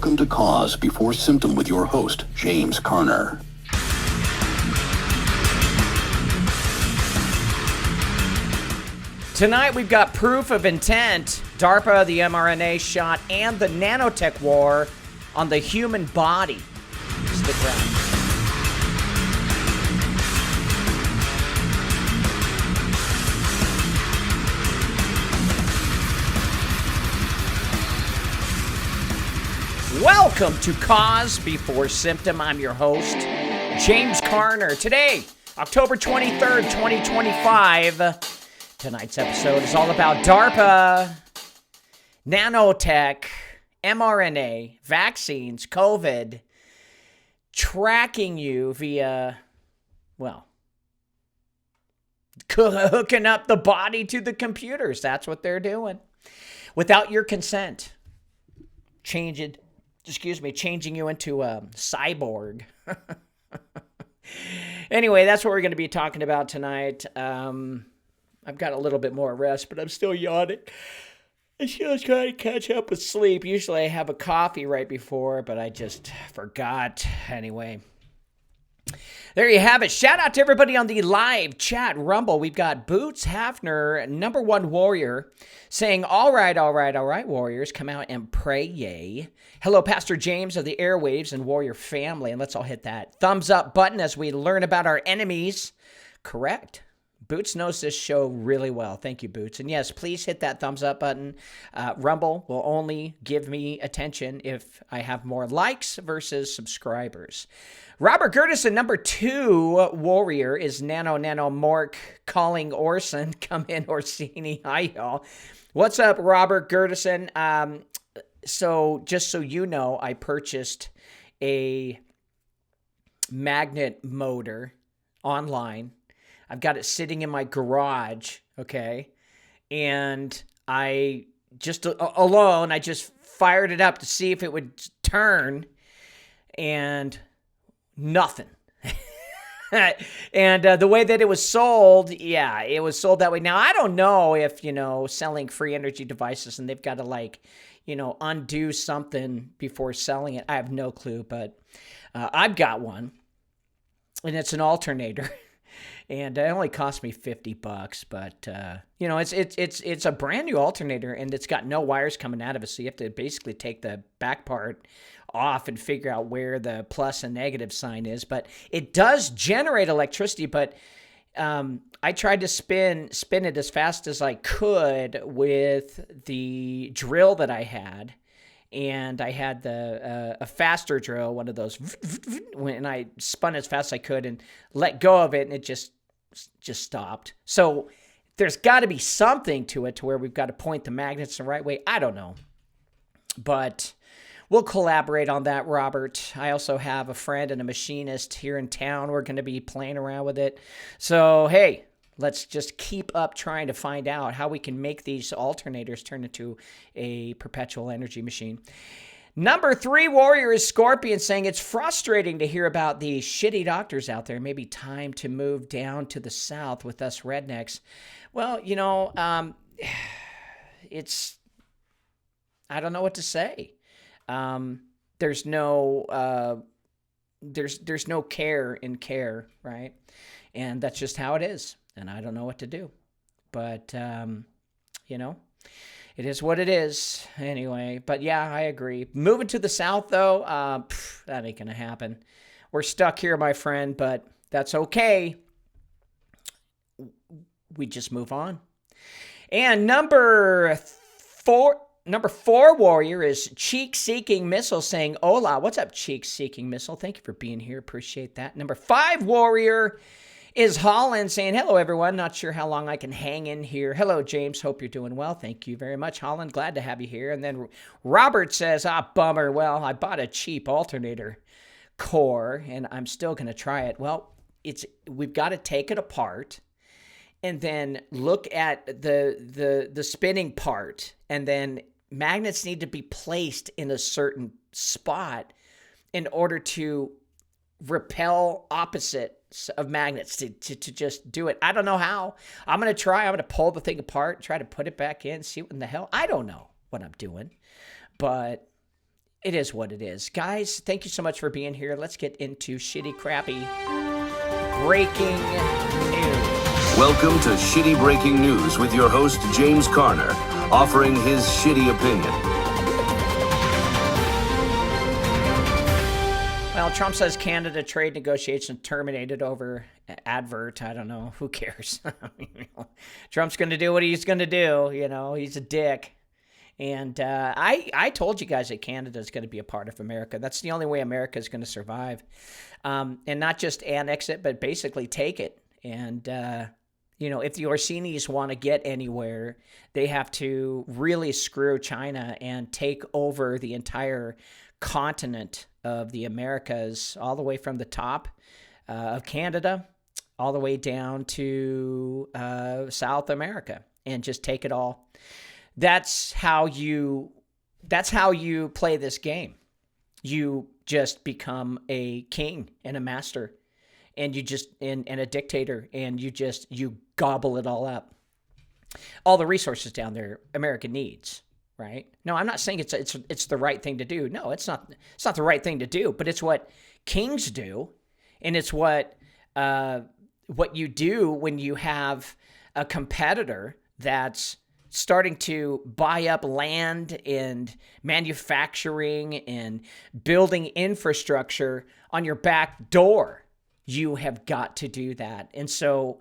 Welcome to Cause Before Symptom with your host, James Carner. Tonight we've got proof of intent, DARPA, the mRNA shot, and the Nanotech War on the human body. Stick around. Welcome to Cause Before Symptom. I'm your host, James Carner. Today, October 23rd, 2025. Tonight's episode is all about DARPA, nanotech, mRNA, vaccines, COVID, tracking you via, well, hooking up the body to the computers. That's what they're doing. Without your consent. Changing you into a cyborg. Anyway, that's what we're going to be talking about tonight. I've got a little bit more rest, but I'm still yawning. I'm still trying to catch up with sleep. Usually I have a coffee right before, but I just forgot. Anyway, there you have it. Shout out to everybody on the live chat Rumble. We've got Boots Hafner, #1 warrior, saying, all right, warriors, come out and pray, yay. Hello, Pastor James of the airwaves and warrior family. And let's all hit that thumbs up button as we learn about our enemies. Correct. Boots knows this show really well. Thank you, Boots. And yes, please hit that thumbs up button. Rumble will only give me attention if I have more likes versus subscribers. Robert Gertison, #2 warrior, is Nano Mork calling Orson. Come in, Orsini. Hi, y'all. What's up, Robert Gertison? So just so you know, I purchased a magnet motor online. I've got it sitting in my garage, okay? And I just I just fired it up to see if it would turn, and nothing. And the way that it was sold, yeah, it was sold that way. Now, I don't know if, selling free energy devices and they've got to undo something before selling it. I have no clue, but I've got one, and it's an alternator. And it only cost me $50, but it's a brand new alternator, and it's got no wires coming out of it. So you have to basically take the back part off and figure out where the plus and negative sign is. But it does generate electricity. But I tried to spin it as fast as I could with the drill that I had. And I had a faster drill, one of those, and I spun as fast as I could and let go of it, and it just stopped. So there's got to be something to it to where we've got to point the magnets the right way. I don't know. But we'll collaborate on that, Robert. I also have a friend and a machinist here in town. We're going to be playing around with it. So, hey, let's just keep up trying to find out how we can make these alternators turn into a perpetual energy machine. #3 warrior is Scorpion, saying it's frustrating to hear about the shitty doctors out there. Maybe time to move down to the south with us rednecks. Well, it's, I don't know what to say. There's no care in care, right? And that's just how it is. And I don't know what to do. But, it is what it is anyway. But yeah, I agree. Moving to the south, though, that ain't going to happen. We're stuck here, my friend, but that's okay. We just move on. And number four warrior is Cheek Seeking Missile, saying, hola. What's up, Cheek Seeking Missile? Thank you for being here. Appreciate that. #5 warrior is Holland, saying, hello, everyone. Not sure how long I can hang in here. Hello, James. Hope you're doing well. Thank you very much, Holland. Glad to have you here. And then Robert says, bummer. Well, I bought a cheap alternator core, and I'm still going to try it. Well, we've got to take it apart and then look at the spinning part, and then magnets need to be placed in a certain spot in order to repel opposites of magnets to just do it. I don't know how. I'm going to try. I'm going to pull the thing apart, try to put it back in, see what in the hell. I don't know what I'm doing, but It is what it is. Guys, thank you so much for being here. Let's get into shitty, crappy, breaking news. Welcome to Shitty Breaking News with your host, James Carner, offering his shitty opinion. Well, Trump says Canada trade negotiations terminated over advert. I don't know. Who cares? Trump's going to do what he's going to do. He's a dick. And I told you guys that Canada is going to be a part of America. That's the only way America is going to survive. And not just annex it, but basically take it. And, if the Orsini's want to get anywhere, they have to really screw China and take over the entire continent of the Americas, all the way from the top of Canada, all the way down to South America, and just take it all. That's how you play this game. You just become a king and a master, and and a dictator, and you gobble it all up. All the resources down there America needs, right? No, I'm not saying it's the right thing to do. No, it's not the right thing to do, but it's what kings do, and it's what you do when you have a competitor that's starting to buy up land and manufacturing and building infrastructure on your back door. You have got to do that. And so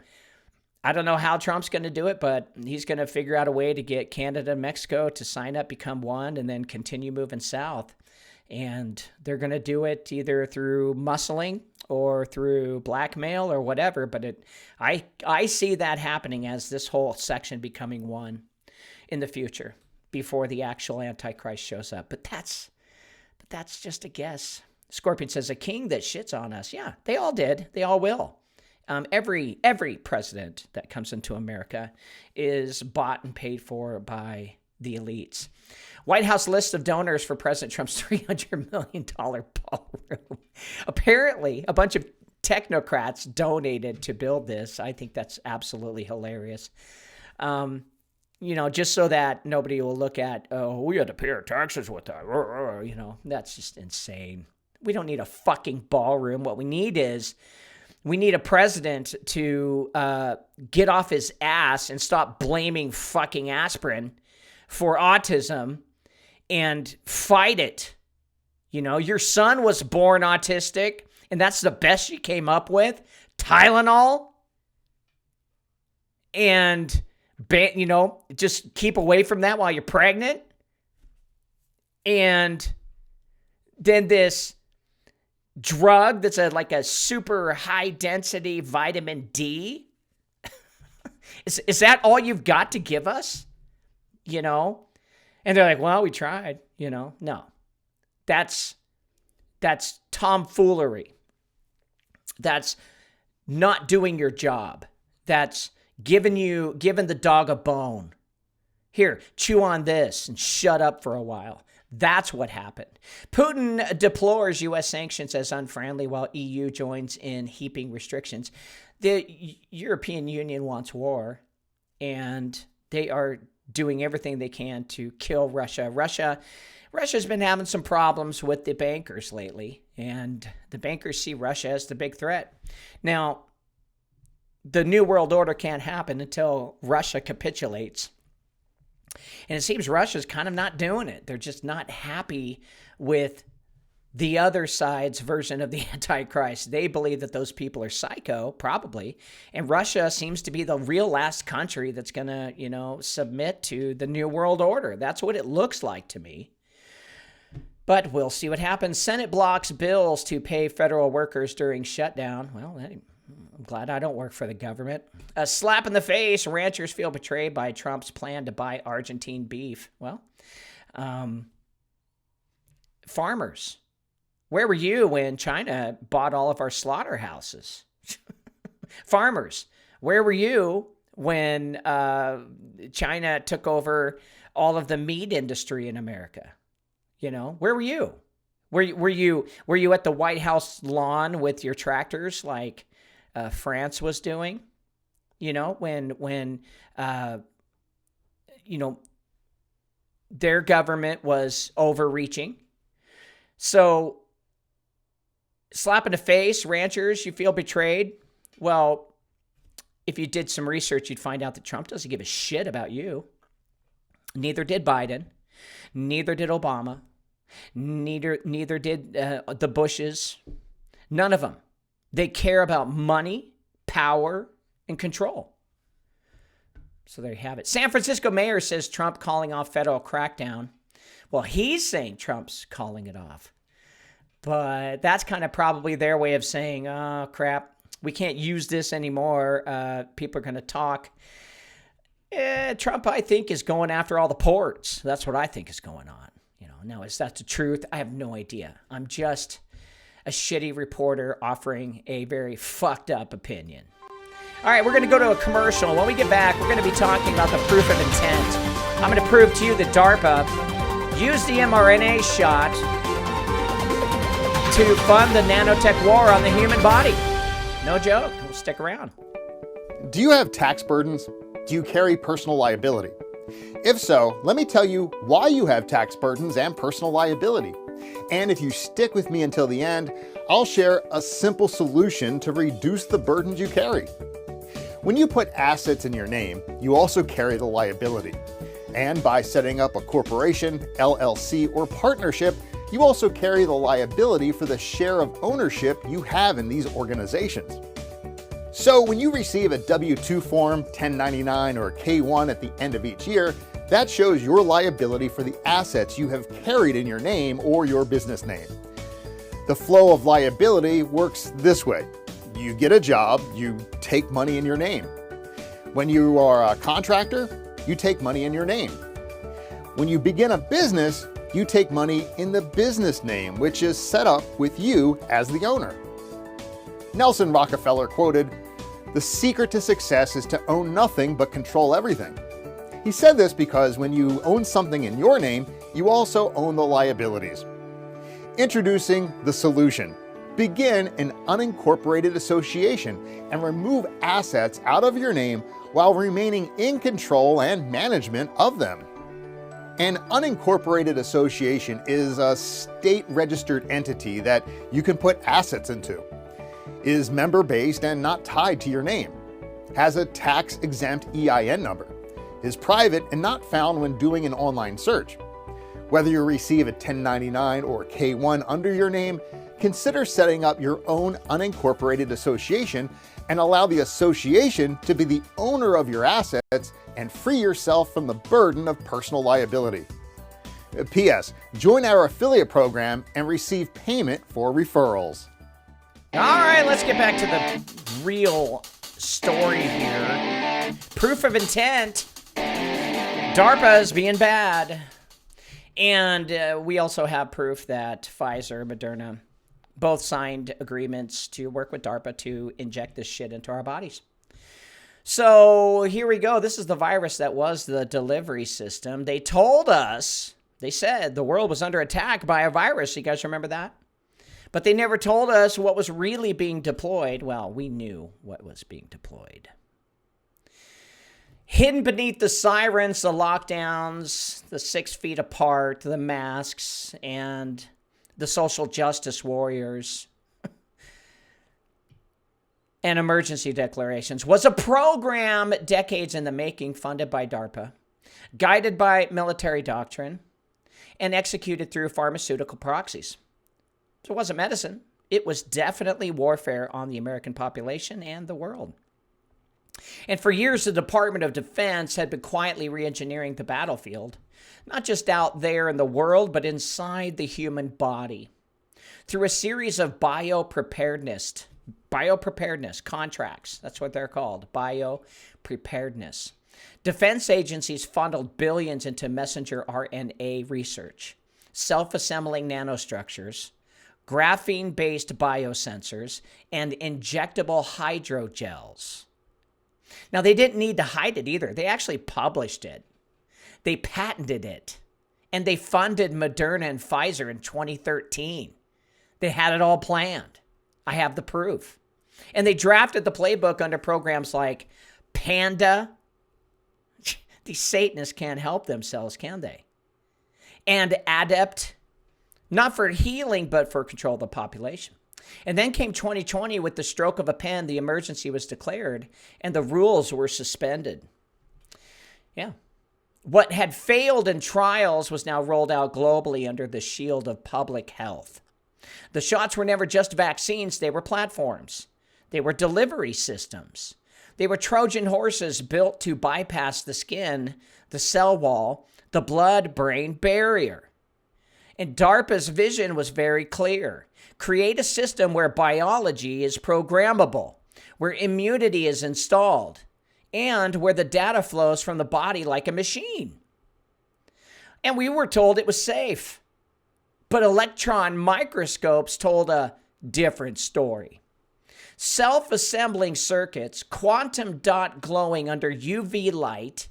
I don't know how Trump's going to do it, but he's going to figure out a way to get Canada and Mexico to sign up, become one, and then continue moving south. And they're going to do it either through muscling or through blackmail or whatever. But I see that happening as this whole section becoming one in the future before the actual Antichrist shows up. But that's just a guess. Scorpion says, a king that shits on us. Yeah, they all did. They all will. Every president that comes into America is bought and paid for by the elites. White House list of donors for President Trump's $300 million ballroom. Apparently, a bunch of technocrats donated to build this. I think that's absolutely hilarious. Just so that nobody will look at, oh, we had to pay our taxes with that. That's just insane. We don't need a fucking ballroom. What we need is a president to get off his ass and stop blaming fucking aspirin for autism and fight it. Your son was born autistic, and that's the best you came up with? Tylenol? And, just keep away from that while you're pregnant? And then this drug that's like a super high density vitamin D. Is that all you've got to give us? And they're like, well, we tried, No. That's tomfoolery. That's not doing your job. That's giving the dog a bone. Here, chew on this and shut up for a while. That's what happened. Putin deplores U.S. sanctions as unfriendly while EU joins in heaping restrictions. The European Union wants war, and they are doing everything they can to kill Russia. Russia's been having some problems with the bankers lately, and the bankers see Russia as the big threat. Now, the New World Order can't happen until Russia capitulates. And it seems Russia's kind of not doing it. They're just not happy with the other side's version of the Antichrist. They believe that those people are psycho, probably. And Russia seems to be the real last country that's going to, submit to the New World Order. That's what it looks like to me. But we'll see what happens. Senate blocks bills to pay federal workers during shutdown. Well, I'm glad I don't work for the government. A slap in the face. Ranchers feel betrayed by Trump's plan to buy Argentine beef. Well, farmers. Where were you when China bought all of our slaughterhouses? Farmers. Where were you when China took over all of the meat industry in America? Where were you? Were you at the White House lawn with your tractors like France was doing? When their government was overreaching, So, slap in the face, ranchers, you feel betrayed? Well, if you did some research, you'd find out that Trump doesn't give a shit about you. Neither did Biden. Neither did Obama. Neither did the Bushes. None of them. They care about money, power, and control. So there you have it. San Francisco mayor says Trump calling off federal crackdown. Well, he's saying Trump's calling it off. But that's kind of probably their way of saying, oh, crap, we can't use this anymore. People are going to talk. Trump, I think, is going after all the ports. That's what I think is going on. Now, is that the truth? I have no idea. I'm just a shitty reporter offering a very fucked up opinion. All right, we're going to go to a commercial. When we get back, we're going to be talking about the proof of intent. I'm going to prove to you that DARPA used the mRNA shot to fund the nanotech war on the human body. No joke. We'll stick around. Do you have tax burdens? Do you carry personal liability? If so, let me tell you why you have tax burdens and personal liability. And if you stick with me until the end, I'll share a simple solution to reduce the burdens you carry. When you put assets in your name, you also carry the liability. And by setting up a corporation, LLC, or partnership, you also carry the liability for the share of ownership you have in these organizations. So when you receive a W-2 form, 1099, or K-1 at the end of each year, that shows your liability for the assets you have carried in your name or your business name. The flow of liability works this way. You get a job, you take money in your name. When you are a contractor, you take money in your name. When you begin a business, you take money in the business name, which is set up with you as the owner. Nelson Rockefeller quoted, "The secret to success is to own nothing but control everything." He said this because when you own something in your name, you also own the liabilities. Introducing the solution. Begin an unincorporated association and remove assets out of your name while remaining in control and management of them. An unincorporated association is a state-registered entity that you can put assets into, is member-based and not tied to your name, has a tax-exempt EIN number, is private and not found when doing an online search. Whether you receive a 1099 or K-1 under your name, consider setting up your own unincorporated association and allow the association to be the owner of your assets and free yourself from the burden of personal liability. P.S. Join our affiliate program and receive payment for referrals. All right, let's get back to the real story here. Proof of intent. DARPA is being bad. And we also have proof that Pfizer, Moderna, both signed agreements to work with DARPA to inject this shit into our bodies. So here we go. This is the virus that was the delivery system. They told us, they said the world was under attack by a virus. You guys remember that? But they never told us what was really being deployed. Well, we knew what was being deployed. Hidden beneath the sirens, the lockdowns, the 6 feet apart, the masks, and the social justice warriors and emergency declarations was a program decades in the making, funded by DARPA, guided by military doctrine, and executed through pharmaceutical proxies. So it wasn't medicine. It was definitely warfare on the American population and the world. And for years, the Department of Defense had been quietly re-engineering the battlefield, not just out there in the world, but inside the human body, through a series of biopreparedness contracts. That's what they're called, biopreparedness. Defense agencies funneled billions into messenger RNA research, self-assembling nanostructures, graphene-based biosensors, and injectable hydrogels. Now, they didn't need to hide it either. They actually published it. They patented it. And they funded Moderna and Pfizer in 2013. They had it all planned. I have the proof. And they drafted the playbook under programs like Panda. These Satanists can't help themselves, can they? And ADEPT, Not for healing, but for control of the population. And then came 2020 with the stroke of a pen, the emergency was declared and the rules were suspended. Yeah. What had failed in trials was now rolled out globally under the shield of public health. The shots were never just vaccines, they were platforms. They were delivery systems. They were Trojan horses built to bypass the skin, the cell wall, the blood-brain barrier. And DARPA's vision was very clear. Create a system where biology is programmable, where immunity is installed, and where the data flows from the body like a machine. And we were told it was safe. But electron microscopes told a different story. Self-assembling circuits, quantum dot glowing under UV light,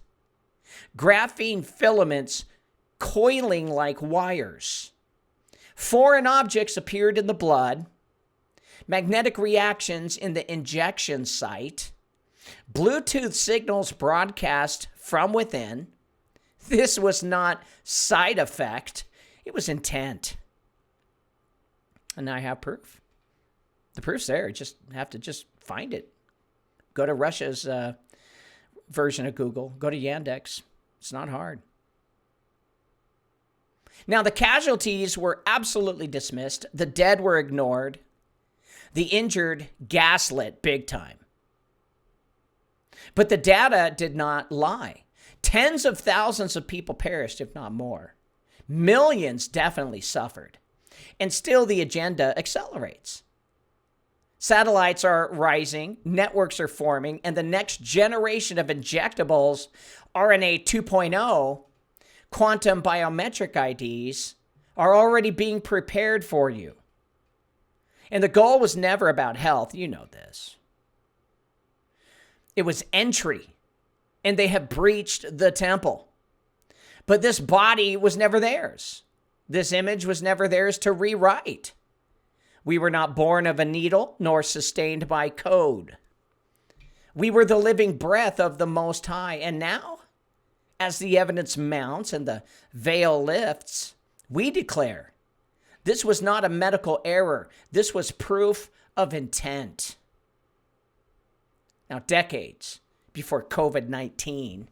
graphene filaments coiling like wires. Foreign objects appeared in the blood, magnetic reactions in the injection site, Bluetooth signals broadcast from within. This was not side effect, it was intent. And now I have proof. The proof's there, just have to just find it. Go to Russia's version of Google, go to Yandex. It's not hard. Now, the casualties were absolutely dismissed. The dead were ignored. The injured gaslit big time. But the data did not lie. Tens of thousands of people perished, if not more. Millions definitely suffered. And still the agenda accelerates. Satellites are rising, networks are forming, and the next generation of injectables, RNA 2.0, quantum biometric IDs, are already being prepared for you. And the goal was never about health. You know this. It was entry. And they have breached the temple. But this body was never theirs. This image was never theirs to rewrite. We were not born of a needle, nor sustained by code. We were the living breath of the Most High. And now, as the evidence mounts and the veil lifts, we declare this was not a medical error. This was proof of intent. Now, decades before COVID-19,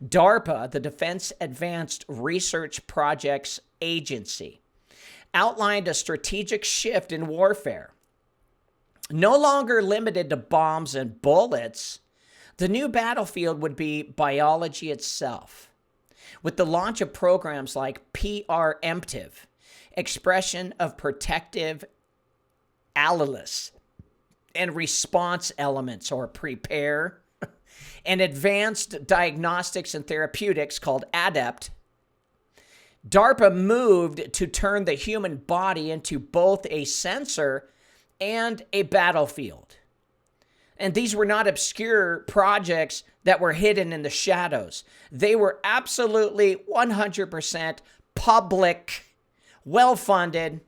DARPA, the Defense Advanced Research Projects Agency, outlined a strategic shift in warfare. No longer limited to bombs and bullets, the new battlefield would be biology itself. With the launch of programs like PREemptive, expression of protective alleles, and response elements, or PREPARE, and advanced diagnostics and therapeutics called ADEPT, DARPA moved to turn the human body into both a sensor and a battlefield. And these were not obscure projects that were hidden in the shadows. They were absolutely 100% public, well-funded,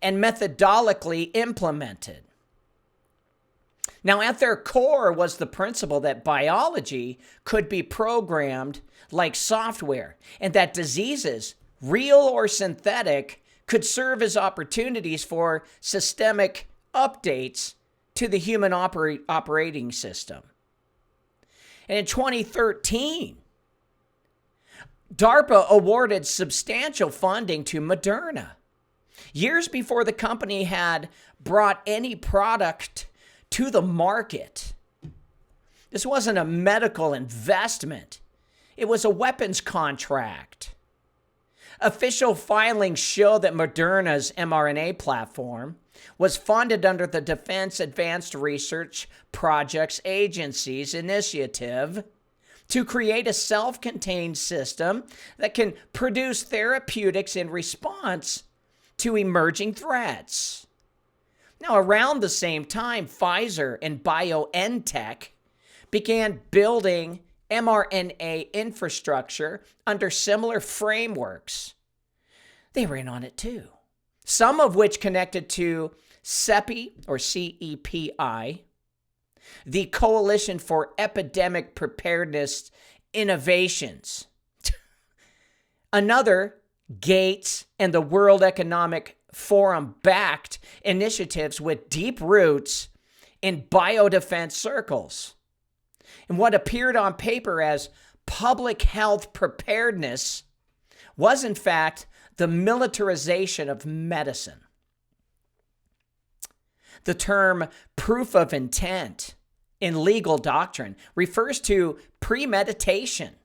and methodologically implemented. Now, at their core was the principle that biology could be programmed like software, and that diseases, real or synthetic, could serve as opportunities for systemic updates to the human operating system. And in 2013, DARPA awarded substantial funding to Moderna, years before the company had brought any product to the market. This wasn't a medical investment. It was a weapons contract. Official filings show that Moderna's mRNA platform was funded under the Defense Advanced Research Projects Agency's initiative to create a self-contained system that can produce therapeutics in response to emerging threats. Now, around the same time, Pfizer and BioNTech began building mRNA infrastructure under similar frameworks. They were in on it too. Some of which connected to CEPI, or CEPI, the Coalition for Epidemic Preparedness Innovations. Another Gates and the World Economic Forum backed initiatives with deep roots in biodefense circles. And what appeared on paper as public health preparedness was, in fact, the militarization of medicine. The term proof of intent in legal doctrine refers to premeditation,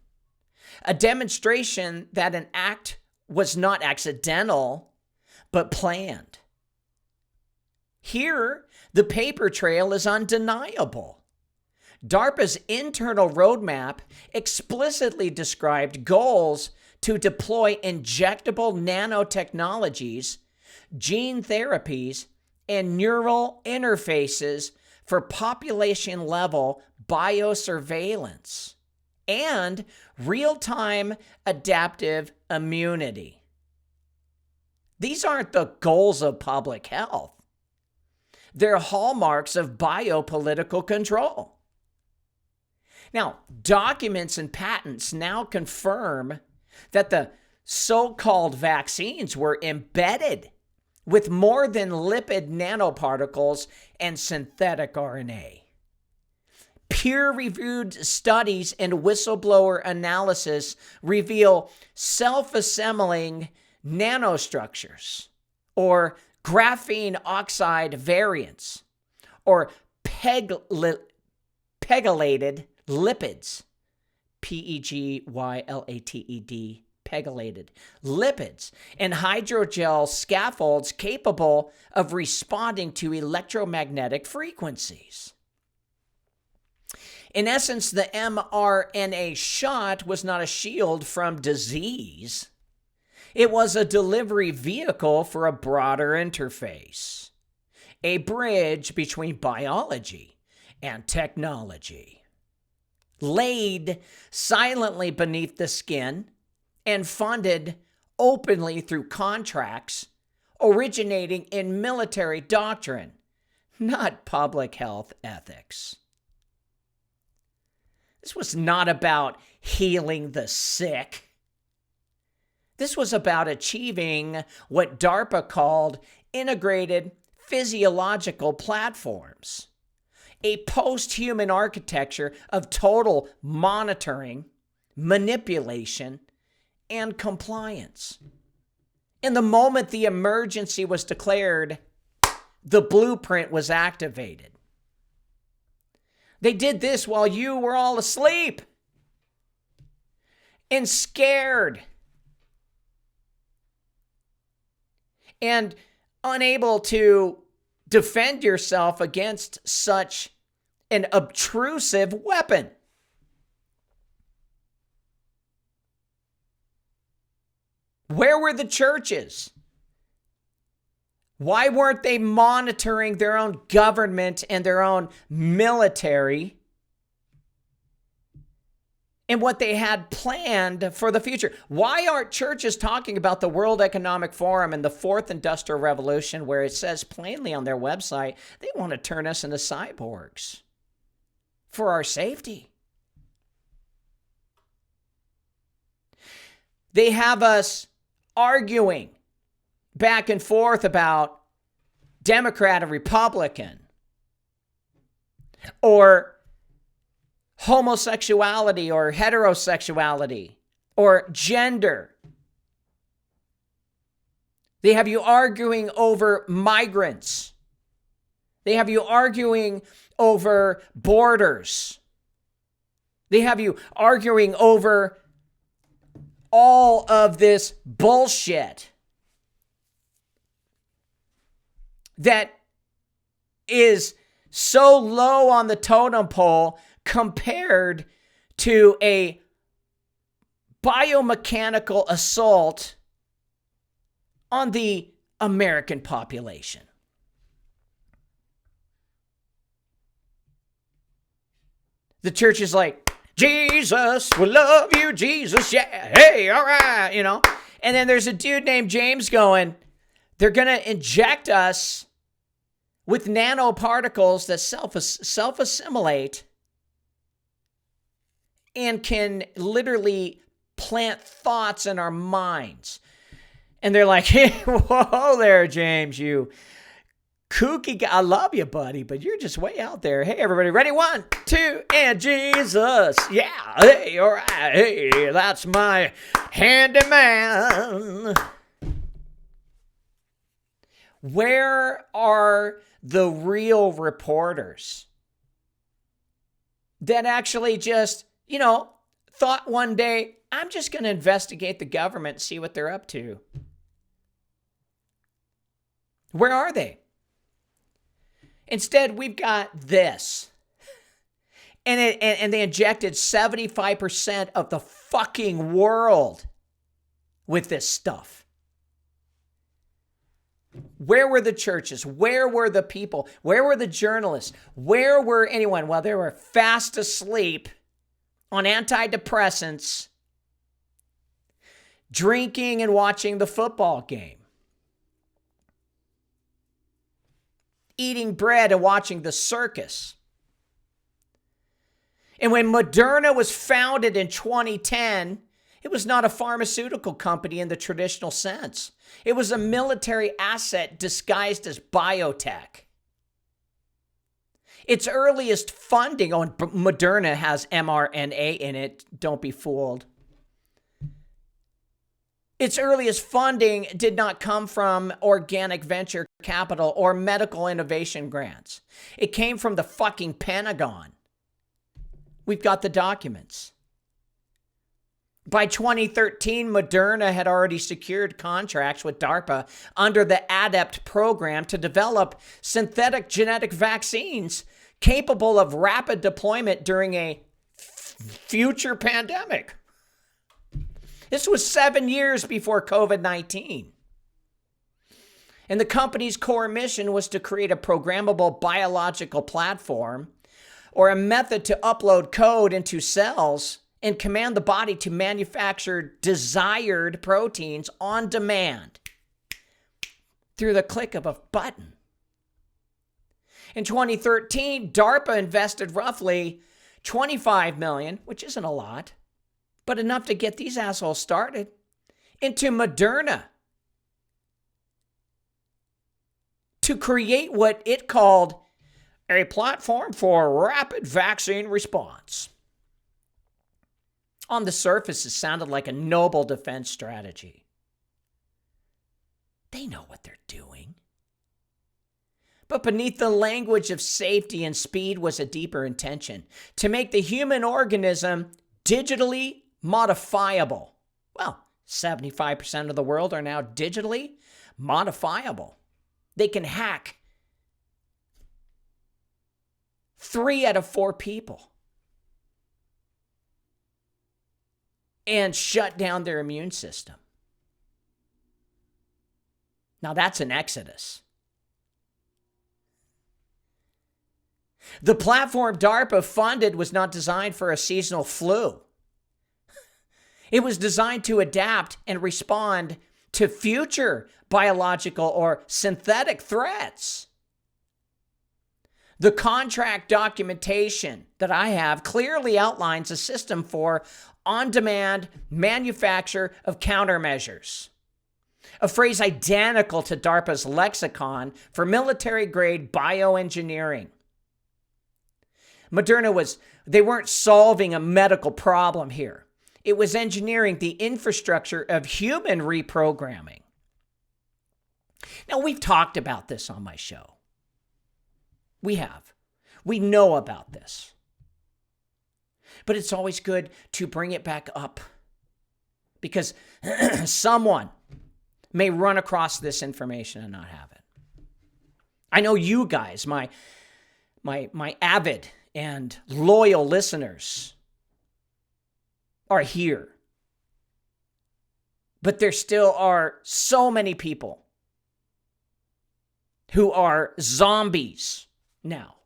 a demonstration that an act was not accidental, but planned. Here, the paper trail is undeniable. DARPA's internal roadmap explicitly described goals to deploy injectable nanotechnologies, gene therapies, and neural interfaces for population-level biosurveillance and real-time adaptive immunity. These aren't the goals of public health. They're hallmarks of biopolitical control. Now, documents and patents now confirm that the so-called vaccines were embedded with more than lipid nanoparticles and synthetic RNA. Peer-reviewed studies and whistleblower analysis reveal self-assembling nanostructures, or graphene oxide variants, or pegylated lipids, PEGYLATED, pegylated lipids, and hydrogel scaffolds capable of responding to electromagnetic frequencies. In essence, the mRNA shot was not a shield from disease. It was a delivery vehicle for a broader interface, a bridge between biology and technology, laid silently beneath the skin and funded openly through contracts originating in military doctrine, not public health ethics. This was not about healing the sick. This was about achieving what DARPA called integrated physiological platforms, a post-human architecture of total monitoring, manipulation, and compliance. And the moment the emergency was declared, the blueprint was activated. They did this while you were all asleep and scared and unable to defend yourself against such an obtrusive weapon. Where were the churches? Why weren't they monitoring their own government and their own military and what they had planned for the future? Why aren't churches talking about the World Economic Forum and the Fourth Industrial Revolution, where it says plainly on their website they want to turn us into cyborgs for our safety? They have us arguing back and forth about Democrat and Republican, or homosexuality or heterosexuality or gender. They have you arguing over migrants. They have you arguing over borders. They have you arguing over all of this bullshit that is so low on the totem pole compared to a biomechanical assault on the American population. The church is like, Jesus, we love you, Jesus, yeah, hey, all right, you know. And then there's a dude named James going, they're going to inject us with nanoparticles that self-assimilate and can literally plant thoughts in our minds. And they're like, hey, whoa there, James, you kooky guy. I love you, buddy, but you're just way out there. Hey, everybody, ready? 1, 2, and Jesus. Yeah, hey, all right. Hey, that's my handyman. Where are the real reporters that actually just, thought one day, I'm just going to investigate the government and see what they're up to? Where are they? Instead, we've got this. And they injected 75% of the fucking world with this stuff. Where were the churches? Where were the people? Where were the journalists? Where were anyone? Well, they were fast asleep on antidepressants, drinking and watching the football game, eating bread and watching the circus. And when Moderna was founded in 2010, it was not a pharmaceutical company in the traditional sense. It was a military asset disguised as biotech. Its earliest funding, Moderna has mRNA in it, don't be fooled. Its earliest funding did not come from organic venture capital or medical innovation grants. It came from the fucking Pentagon. We've got the documents. By 2013, Moderna had already secured contracts with DARPA under the ADEPT program to develop synthetic genetic vaccines capable of rapid deployment during a future pandemic. This was 7 years before COVID-19. And the company's core mission was to create a programmable biological platform or a method to upload code into cells and command the body to manufacture desired proteins on demand through the click of a button. In 2013, DARPA invested roughly $25 million, which isn't a lot, but enough to get these assholes started, into Moderna to create what it called a platform for rapid vaccine response. On the surface, it sounded like a noble defense strategy. They know what they're doing. But beneath the language of safety and speed was a deeper intention: to make the human organism digitally modifiable. Well, 75% of the world are now digitally modifiable. They can hack 3 out of 4 people and shut down their immune system. Now that's an exodus. The platform DARPA funded was not designed for a seasonal flu. It was designed to adapt and respond to future biological or synthetic threats. The contract documentation that I have clearly outlines a system for on-demand manufacture of countermeasures, a phrase identical to DARPA's lexicon for military-grade bioengineering. Moderna they weren't solving a medical problem here. It was engineering the infrastructure of human reprogramming. Now, we've talked about this on my show. We have. We know about this. But it's always good to bring it back up because someone may run across this information and not have it. I know you guys, my avid and loyal listeners, are here. But there still are so many people who are zombies now.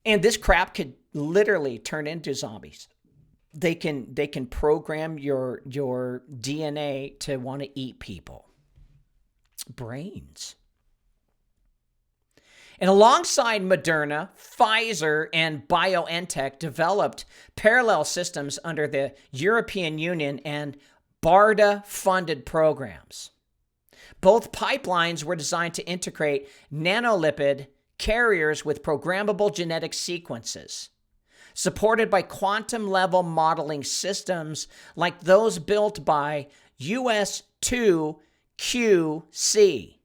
And this crap could literally turn into zombies. They can program your DNA to want to eat people. Brains. And alongside Moderna, Pfizer and BioNTech developed parallel systems under the European Union and BARDA-funded programs. Both pipelines were designed to integrate nanolipid carriers with programmable genetic sequences, supported by quantum-level modeling systems like those built by US2QC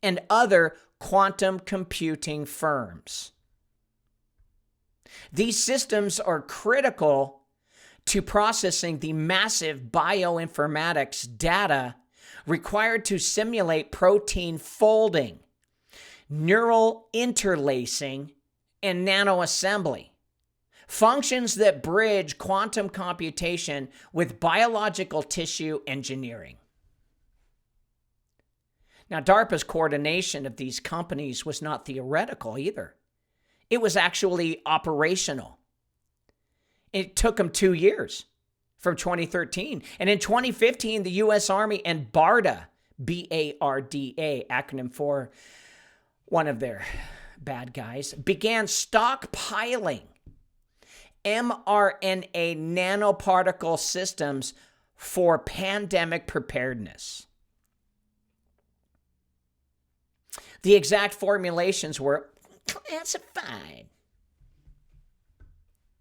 and other quantum computing firms. These systems are critical to processing the massive bioinformatics data required to simulate protein folding, neural interlacing, and nanoassembly, functions that bridge quantum computation with biological tissue engineering. Now, DARPA's coordination of these companies was not theoretical either. It was actually operational. It took them 2 years, from 2013. And in 2015, the U.S. Army and BARDA, B-A-R-D-A, acronym for one of their bad guys, began stockpiling mRNA nanoparticle systems for pandemic preparedness. The exact formulations were classified.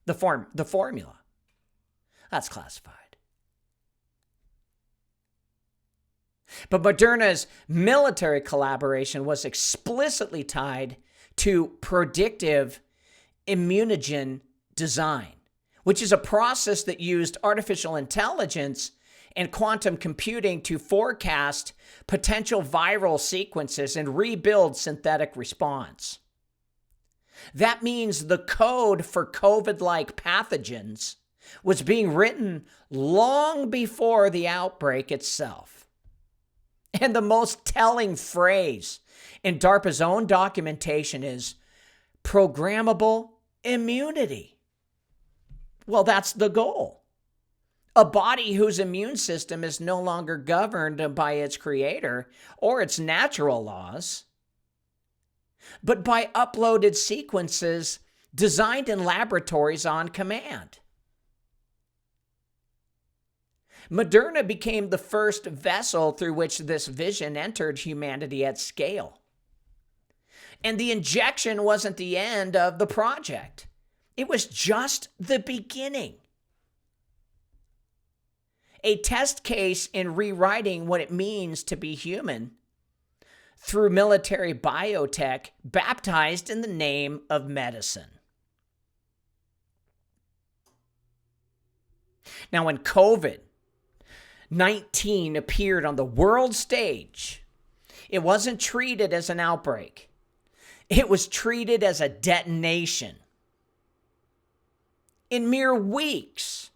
The formula, that's classified. But Moderna's military collaboration was explicitly tied to predictive immunogen design, which is a process that used artificial intelligence and quantum computing to forecast potential viral sequences and rebuild synthetic response. That means the code for COVID-like pathogens was being written long before the outbreak itself. And the most telling phrase in DARPA's own documentation is programmable immunity. Well, that's the goal. A body whose immune system is no longer governed by its creator or its natural laws, but by uploaded sequences designed in laboratories on command. Moderna became the first vessel through which this vision entered humanity at scale. And the injection wasn't the end of the project. It was just the beginning. A test case in rewriting what it means to be human through military biotech baptized in the name of medicine. Now, when COVID-19 appeared on the world stage, it wasn't treated as an outbreak. It was treated as a detonation. In mere weeks,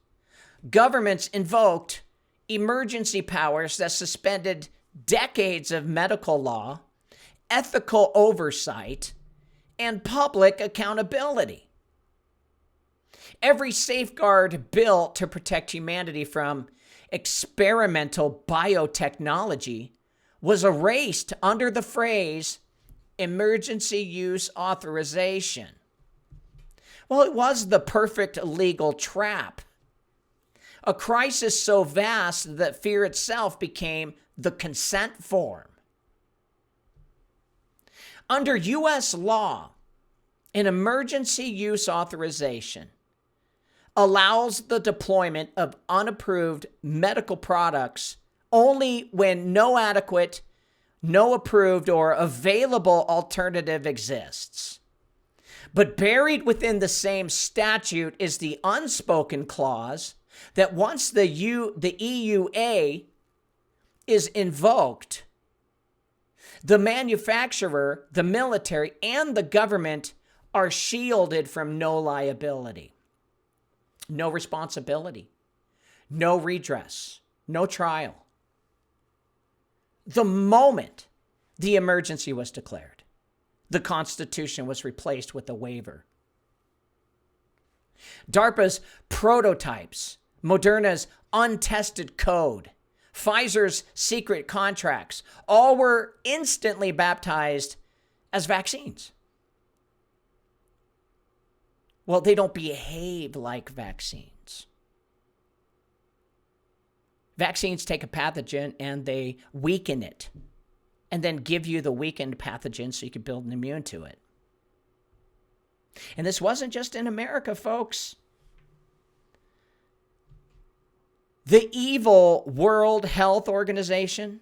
governments invoked emergency powers that suspended decades of medical law, ethical oversight, and public accountability. Every safeguard built to protect humanity from experimental biotechnology was erased under the phrase emergency use authorization. Well, it was the perfect legal trap. A crisis so vast that fear itself became the consent form. Under U.S. law, an emergency use authorization allows the deployment of unapproved medical products only when no adequate, no approved, or available alternative exists. But buried within the same statute is the unspoken clause that once the EUA is invoked, the manufacturer, the military, and the government are shielded from no liability, no responsibility, no redress, no trial. The moment the emergency was declared, the Constitution was replaced with a waiver. DARPA's prototypes, Moderna's untested code, Pfizer's secret contracts, all were instantly baptized as vaccines. Well, they don't behave like vaccines. Vaccines take a pathogen and they weaken it and then give you the weakened pathogen so you can build an immune to it. And this wasn't just in America, folks. The evil World Health Organization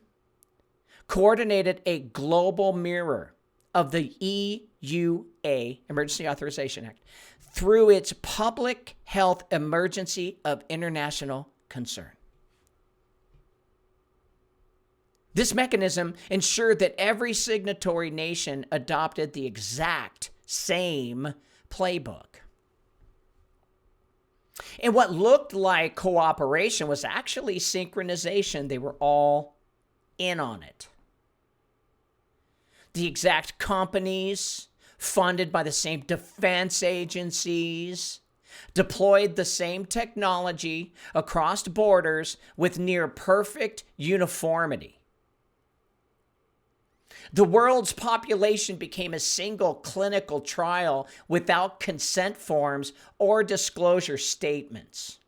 coordinated a global mirror of the EUA, Emergency Authorization Act, through its Public Health Emergency of International Concern. This mechanism ensured that every signatory nation adopted the exact same playbook. And what looked like cooperation was actually synchronization. They were all in on it. The exact companies, funded by the same defense agencies, deployed the same technology across borders with near perfect uniformity. The world's population became a single clinical trial without consent forms or disclosure statements.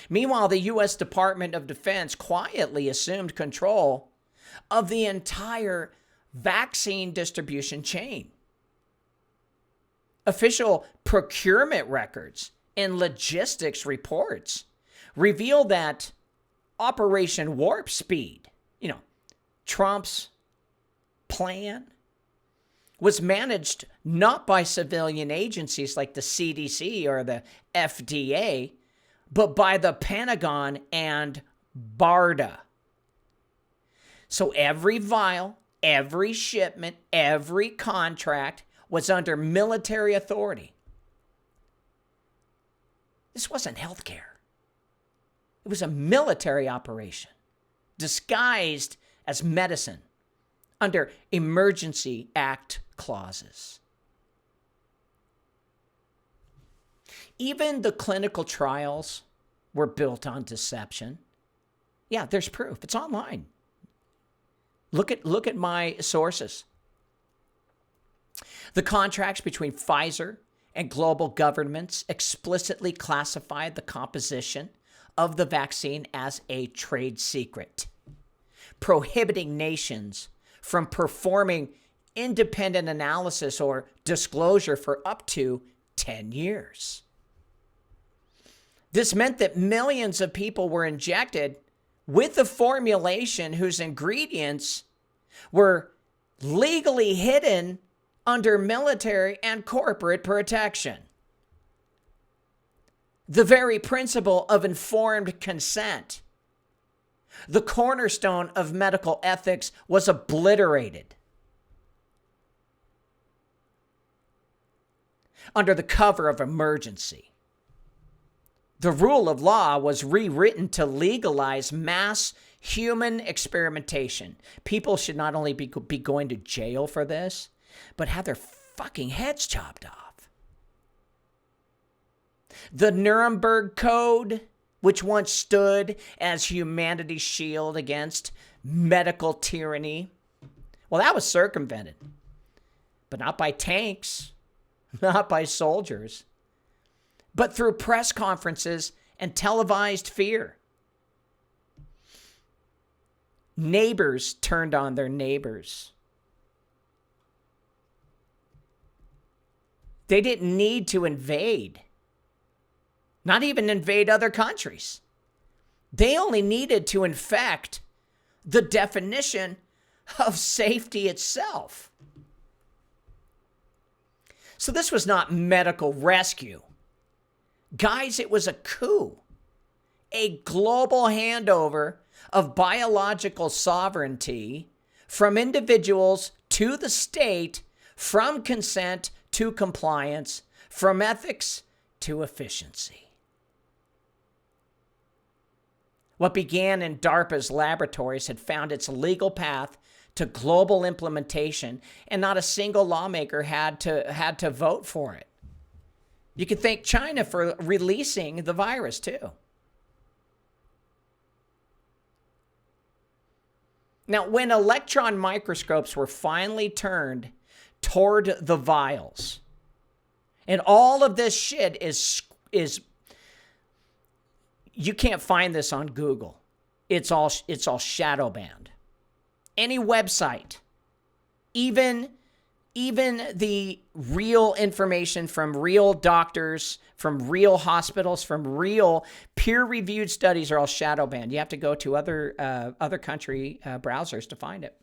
Meanwhile, the U.S. Department of Defense quietly assumed control of the entire vaccine distribution chain. Official procurement records and logistics reports reveal that Operation Warp Speed, Trump's plan, was managed not by civilian agencies like the CDC or the FDA, but by the Pentagon and BARDA. So every vial, every shipment, every contract was under military authority. This wasn't healthcare. It was a military operation disguised as medicine under Emergency Act clauses. Even the clinical trials were built on deception. Yeah, there's proof. It's online. Look at my sources. The contracts between Pfizer and global governments explicitly classified the composition of the vaccine as a trade secret, prohibiting nations from performing independent analysis or disclosure for up to 10 years. This meant that millions of people were injected with a formulation whose ingredients were legally hidden under military and corporate protection. The very principle of informed consent, the cornerstone of medical ethics, was obliterated. Under the cover of emergency, the rule of law was rewritten to legalize mass human experimentation. People should not only be going to jail for this, but have their fucking heads chopped off. The Nuremberg Code, which once stood as humanity's shield against medical tyranny, well, that was circumvented, but not by tanks, not by soldiers, but through press conferences and televised fear. Neighbors turned on their neighbors. They didn't need to invade, not even invade other countries. They only needed to infect the definition of safety itself. So this was not medical rescue. Guys, it was a coup, a global handover of biological sovereignty from individuals to the state, from consent to compliance, from ethics to efficiency. What began in DARPA's laboratories had found its legal path to global implementation, and not a single lawmaker had to vote for it. You could thank China for releasing the virus too. Now, when electron microscopes were finally turned toward the vials, and all of this shit is You can't find this on Google. It's all shadow banned. Any website, even the real information from real doctors, from real hospitals, from real peer-reviewed studies are all shadow banned. You have to go to other country browsers to find it.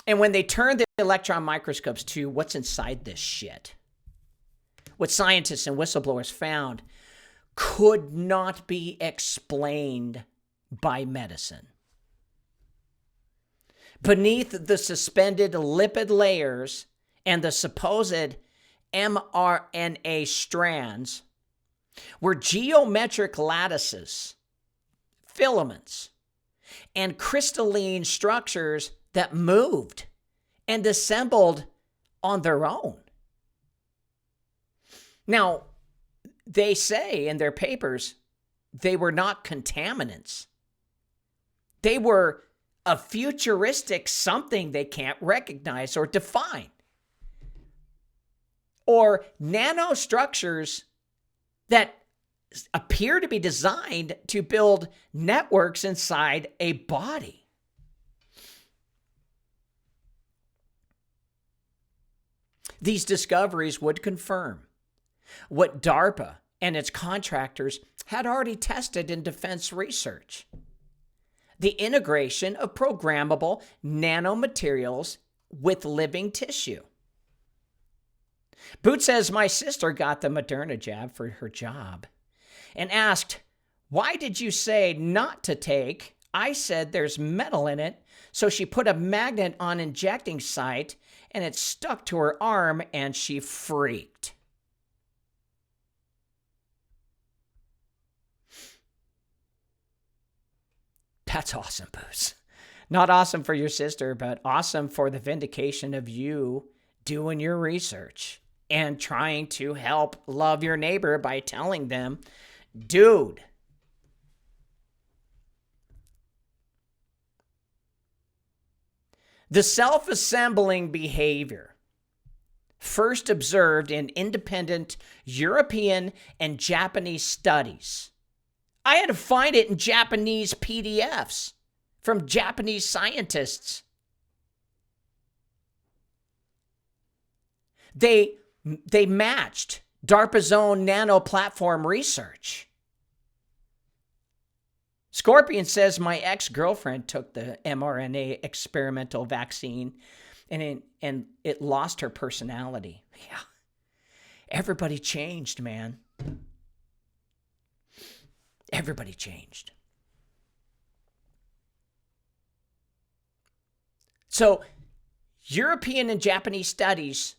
And when they turn the electron microscopes to what's inside this shit, what scientists and whistleblowers found could not be explained by medicine. Beneath the suspended lipid layers and the supposed mRNA strands were geometric lattices, filaments, and crystalline structures that moved and assembled on their own. Now, they say in their papers they were not contaminants. They were a futuristic something they can't recognize or define. Or nanostructures that appear to be designed to build networks inside a body. These discoveries would confirm what DARPA and its contractors had already tested in defense research: the integration of programmable nanomaterials with living tissue. Boot says, my sister got the Moderna jab for her job and asked, why did you say not to take? I said there's metal in it, so she put a magnet on injecting site and it stuck to her arm and she freaked. That's awesome, Boots. Not awesome for your sister, but awesome for the vindication of you doing your research and trying to help love your neighbor by telling them, dude, the self-assembling behavior first observed in independent European and Japanese studies. I had to find it in Japanese PDFs from Japanese scientists. They matched DARPA's own nano platform research. Scorpion says, my ex-girlfriend took the mRNA experimental vaccine and it lost her personality. Yeah. Everybody changed, man. Everybody changed. So, European and Japanese studies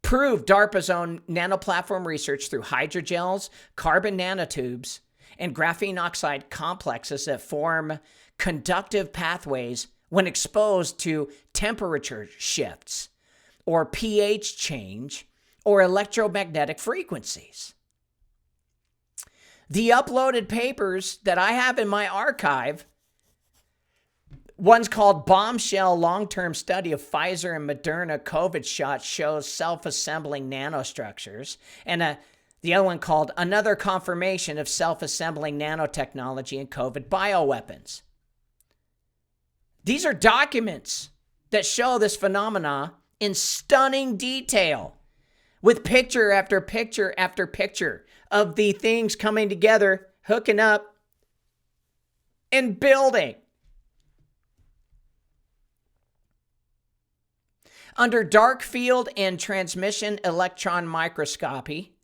proved DARPA's own nanoplatform research through hydrogels, carbon nanotubes, and graphene oxide complexes that form conductive pathways when exposed to temperature shifts or pH change or electromagnetic frequencies. The uploaded papers that I have in my archive, one's called Bombshell Long-Term Study of Pfizer and Moderna COVID Shots Shows Self-Assembling Nanostructures, and the other one called Another Confirmation of Self-Assembling Nanotechnology in COVID Bioweapons. These are documents that show this phenomena in stunning detail, with picture after picture after picture of the things coming together, hooking up, and building. Under dark field and transmission electron microscopy,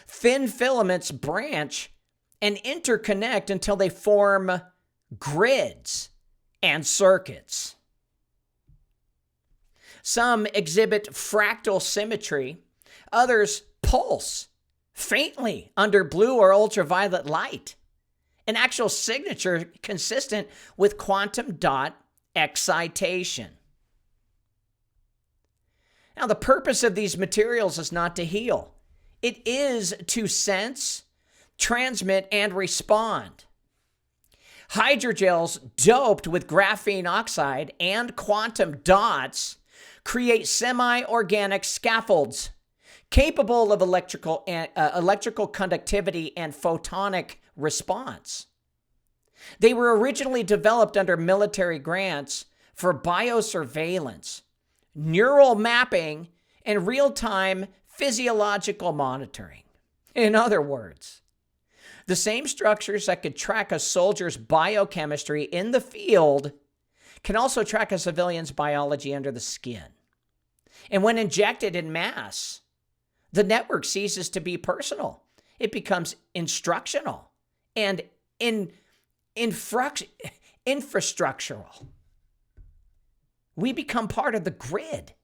thin filaments branch and interconnect until they form grids and circuits. Some exhibit fractal symmetry, others pulse faintly under blue or ultraviolet light, an actual signature consistent with quantum dot excitation. Now, the purpose of these materials is not to heal. It is to sense, transmit, and respond. Hydrogels doped with graphene oxide and quantum dots create semi-organic scaffolds capable of electrical conductivity and photonic response. They were originally developed under military grants for biosurveillance, neural mapping, and real-time physiological monitoring. In other words, the same structures that could track a soldier's biochemistry in the field can also track a civilian's biology under the skin. And when injected in mass, the network ceases to be personal. It becomes instructional and infrastructural. We become part of the grid.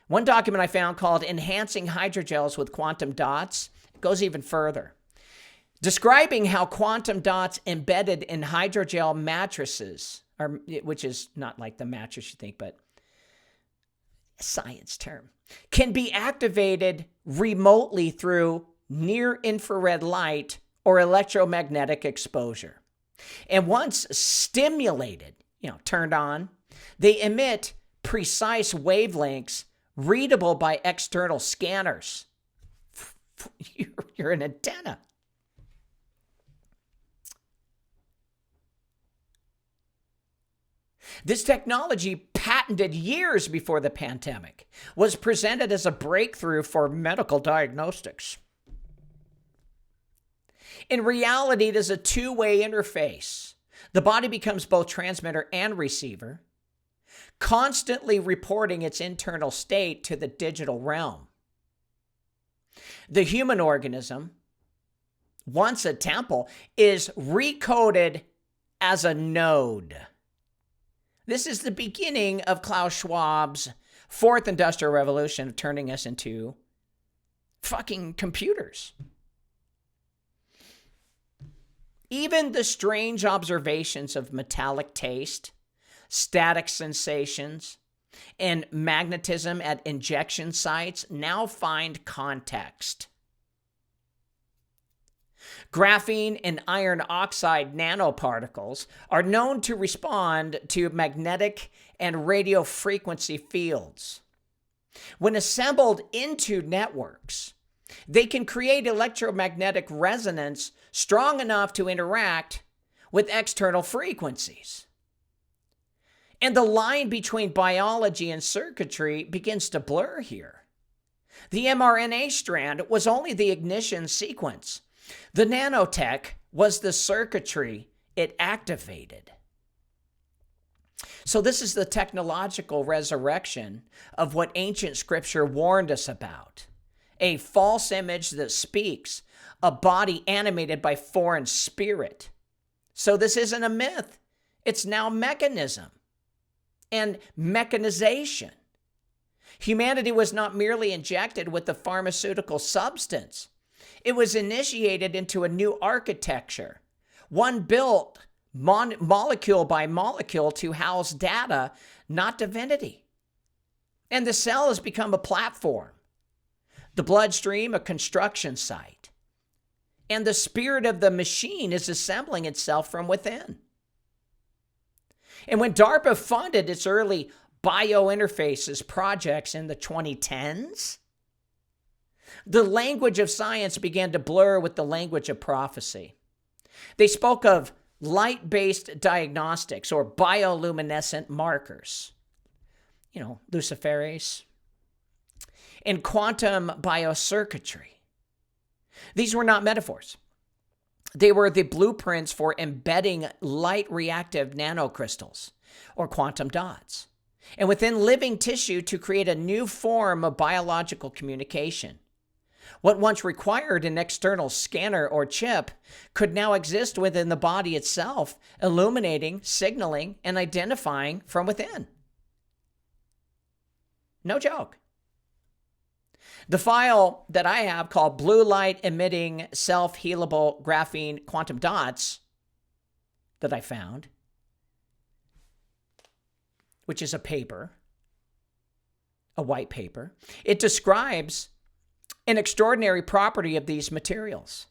One document I found called Enhancing Hydrogels with Quantum Dots goes even further, describing how quantum dots embedded in hydrogel mattresses, which is not like the mattress you think, but a science term, can be activated remotely through near-infrared light or electromagnetic exposure. And once stimulated, turned on, they emit precise wavelengths readable by external scanners. You're an antenna. This technology, patented years before the pandemic, was presented as a breakthrough for medical diagnostics. In reality, it is a two-way interface. The body becomes both transmitter and receiver, constantly reporting its internal state to the digital realm. The human organism, once a temple, is recoded as a node. This is the beginning of Klaus Schwab's fourth industrial revolution, turning us into fucking computers. Even the strange observations of metallic taste, static sensations, and magnetism at injection sites now find context. Graphene and iron oxide nanoparticles are known to respond to magnetic and radio frequency fields. When assembled into networks, they can create electromagnetic resonance strong enough to interact with external frequencies. And the line between biology and circuitry begins to blur here. The mRNA strand was only the ignition sequence. The nanotech was the circuitry it activated. So this is the technological resurrection of what ancient scripture warned us about. A false image that speaks, a body animated by foreign spirit. So this isn't a myth. It's now mechanism and mechanization. Humanity was not merely injected with the pharmaceutical substance. It was initiated into a new architecture, one built molecule by molecule to house data, not divinity. And the cell has become a platform, the bloodstream a construction site, and the spirit of the machine is assembling itself from within. And when DARPA funded its early biointerfaces projects in the 2010s, the language of science began to blur with the language of prophecy. They spoke of light-based diagnostics or bioluminescent markers, luciferase, and quantum biocircuitry. These were not metaphors. They were the blueprints for embedding light-reactive nanocrystals or quantum dots, and within living tissue to create a new form of biological communication. What once required an external scanner or chip could now exist within the body itself, illuminating, signaling, and identifying from within. No joke. The file that I have called Blue Light Emitting Self-Healable Graphene Quantum Dots that I found, which is a paper, a white paper, it describes an extraordinary property of these materials.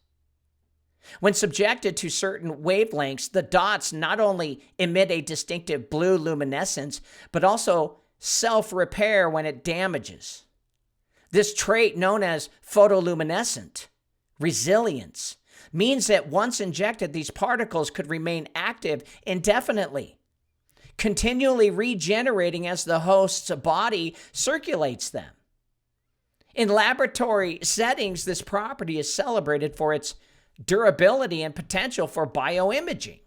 When subjected to certain wavelengths, the dots not only emit a distinctive blue luminescence, but also self-repair when it damages. This trait, known as photoluminescent resilience, means that once injected, these particles could remain active indefinitely, continually regenerating as the host's body circulates them. In laboratory settings, this property is celebrated for its durability and potential for bioimaging.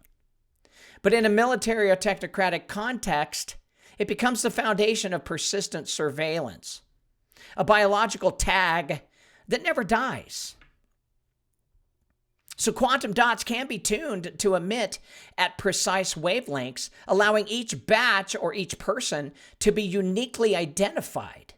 But in a military or technocratic context, it becomes the foundation of persistent surveillance, a biological tag that never dies. So quantum dots can be tuned to emit at precise wavelengths, allowing each batch or each person to be uniquely identified.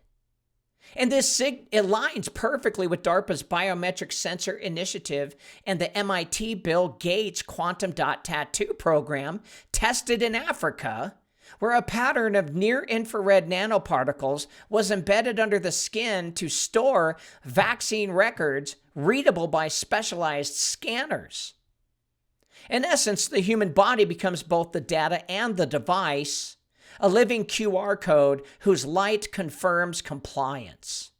And this aligns perfectly with DARPA's biometric sensor initiative and the MIT Bill Gates quantum dot tattoo program tested in Africa, where a pattern of near-infrared nanoparticles was embedded under the skin to store vaccine records readable by specialized scanners. In essence, the human body becomes both the data and the device, a living QR code whose light confirms compliance.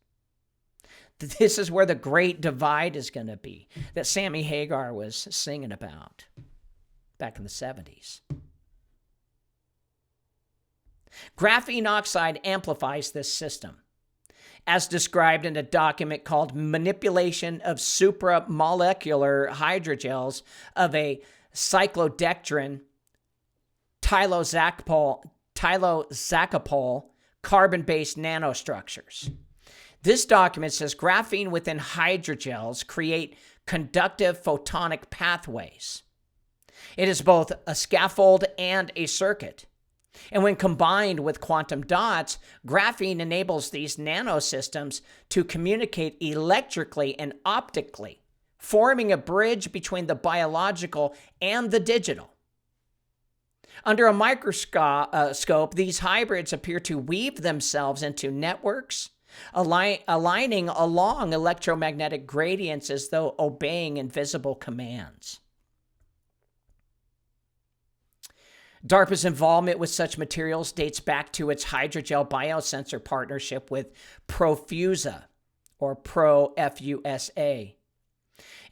This is where the great divide is going to be, that Sammy Hagar was singing about back in the 70s. Graphene oxide amplifies this system, as described in a document called Manipulation of Supramolecular Hydrogels of a Cyclodextrin Tylozacapol carbon-based nanostructures. This document says graphene within hydrogels create conductive photonic pathways. It is both a scaffold and a circuit. And when combined with quantum dots, graphene enables these nanosystems to communicate electrically and optically, forming a bridge between the biological and the digital. Under a microscope, these hybrids appear to weave themselves into networks, aligning along electromagnetic gradients as though obeying invisible commands. DARPA's involvement with such materials dates back to its hydrogel biosensor partnership with Profusa, or Profusa,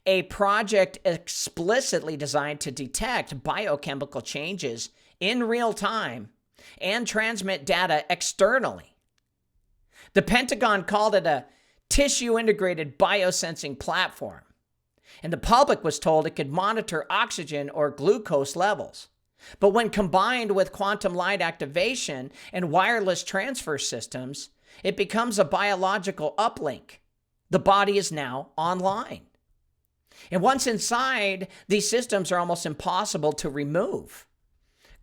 a project explicitly designed to detect biochemical changes in real time and transmit data externally. The Pentagon called it a tissue-integrated biosensing platform, and the public was told it could monitor oxygen or glucose levels. But when combined with quantum light activation and wireless transfer systems, it becomes a biological uplink. The body is now online. And once inside, these systems are almost impossible to remove.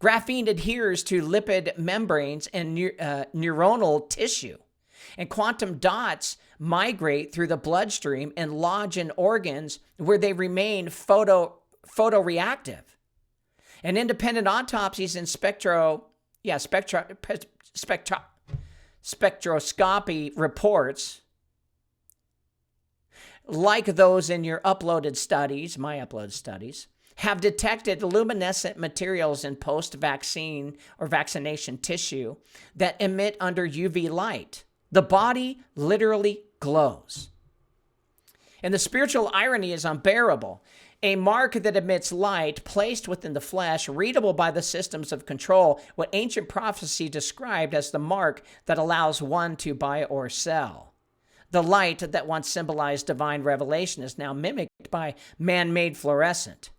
Graphene adheres to lipid membranes and neuronal tissue, and quantum dots migrate through the bloodstream and lodge in organs where they remain photoreactive. And independent autopsies and spectroscopy reports, like those in your uploaded studies, my uploaded studies, have detected luminescent materials in post-vaccine or vaccination tissue that emit under UV light. The body literally glows. And the spiritual irony is unbearable. A mark that emits light placed within the flesh, readable by the systems of control, what ancient prophecy described as the mark that allows one to buy or sell. The light that once symbolized divine revelation is now mimicked by man-made fluorescent,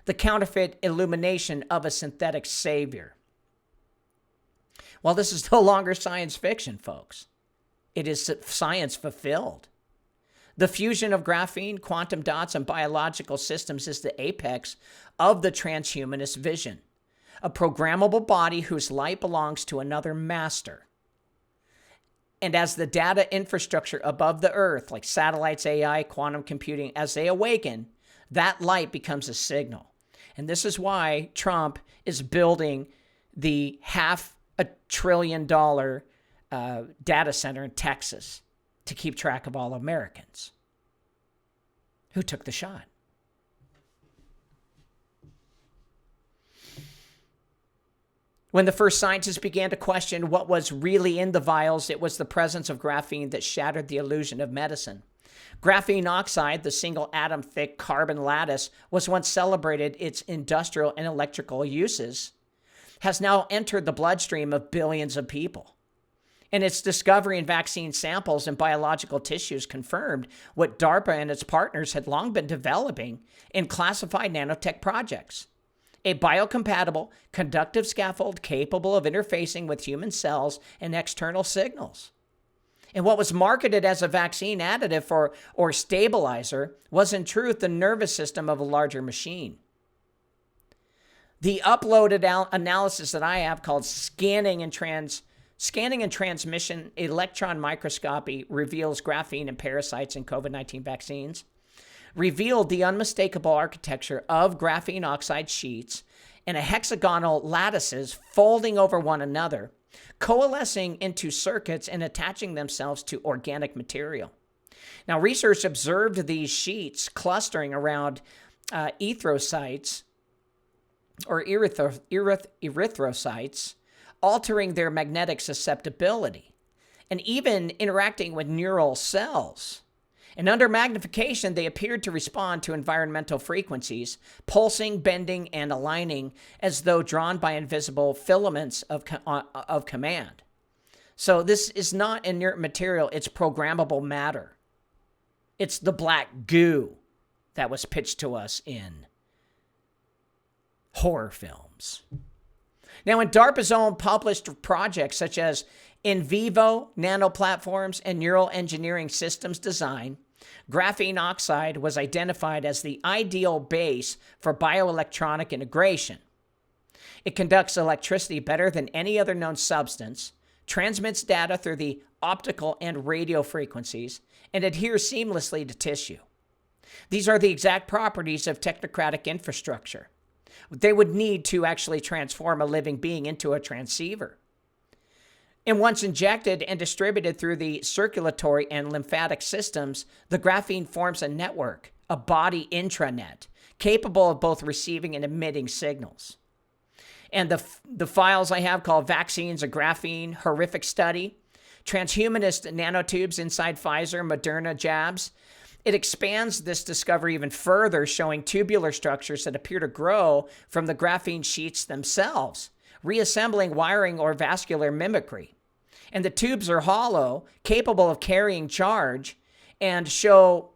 the counterfeit illumination of a synthetic savior. Well, this is no longer science fiction, folks. It is science fulfilled. The fusion of graphene, quantum dots, and biological systems is the apex of the transhumanist vision, a programmable body whose light belongs to another master. And as the data infrastructure above the earth, like satellites, AI, quantum computing, as they awaken, that light becomes a signal. And this is why Trump is building the $500 billion data center in Texas to keep track of all Americans who took the shot. When the first scientists began to question what was really in the vials, it was the presence of graphene that shattered the illusion of medicine. Graphene oxide, the single atom thick carbon lattice, was once celebrated its industrial and electrical uses, has now entered the bloodstream of billions of people. And its discovery in vaccine samples and biological tissues confirmed what DARPA and its partners had long been developing in classified nanotech projects. A biocompatible, conductive scaffold capable of interfacing with human cells and external signals. And what was marketed as a vaccine additive or stabilizer was in truth the nervous system of a larger machine. The uploaded analysis that I have called Scanning and Transmission Electron Microscopy reveals graphene and parasites in COVID-19 vaccines, revealed the unmistakable architecture of graphene oxide sheets and a hexagonal lattices folding over one another, coalescing into circuits and attaching themselves to organic material. Now, research observed these sheets clustering around erythrocytes, altering their magnetic susceptibility, and even interacting with neural cells. And under magnification, they appeared to respond to environmental frequencies, pulsing, bending, and aligning as though drawn by invisible filaments of command. So this is not inert material, it's programmable matter. It's the black goo that was pitched to us in horror films. Now, in DARPA's own published projects, such as in vivo nanoplatforms and neural engineering systems design, graphene oxide was identified as the ideal base for bioelectronic integration. It conducts electricity better than any other known substance, transmits data through the optical and radio frequencies, and adheres seamlessly to tissue. These are the exact properties of technocratic infrastructure. They would need to actually transform a living being into a transceiver. And once injected and distributed through the circulatory and lymphatic systems, the graphene forms a network, a body intranet, capable of both receiving and emitting signals. And the files I have called Vaccines of Graphene, Horrific Study, Transhumanist Nanotubes Inside Pfizer, Moderna Jabs, it expands this discovery even further, showing tubular structures that appear to grow from the graphene sheets themselves, reassembling wiring or vascular mimicry. And the tubes are hollow, capable of carrying charge, and show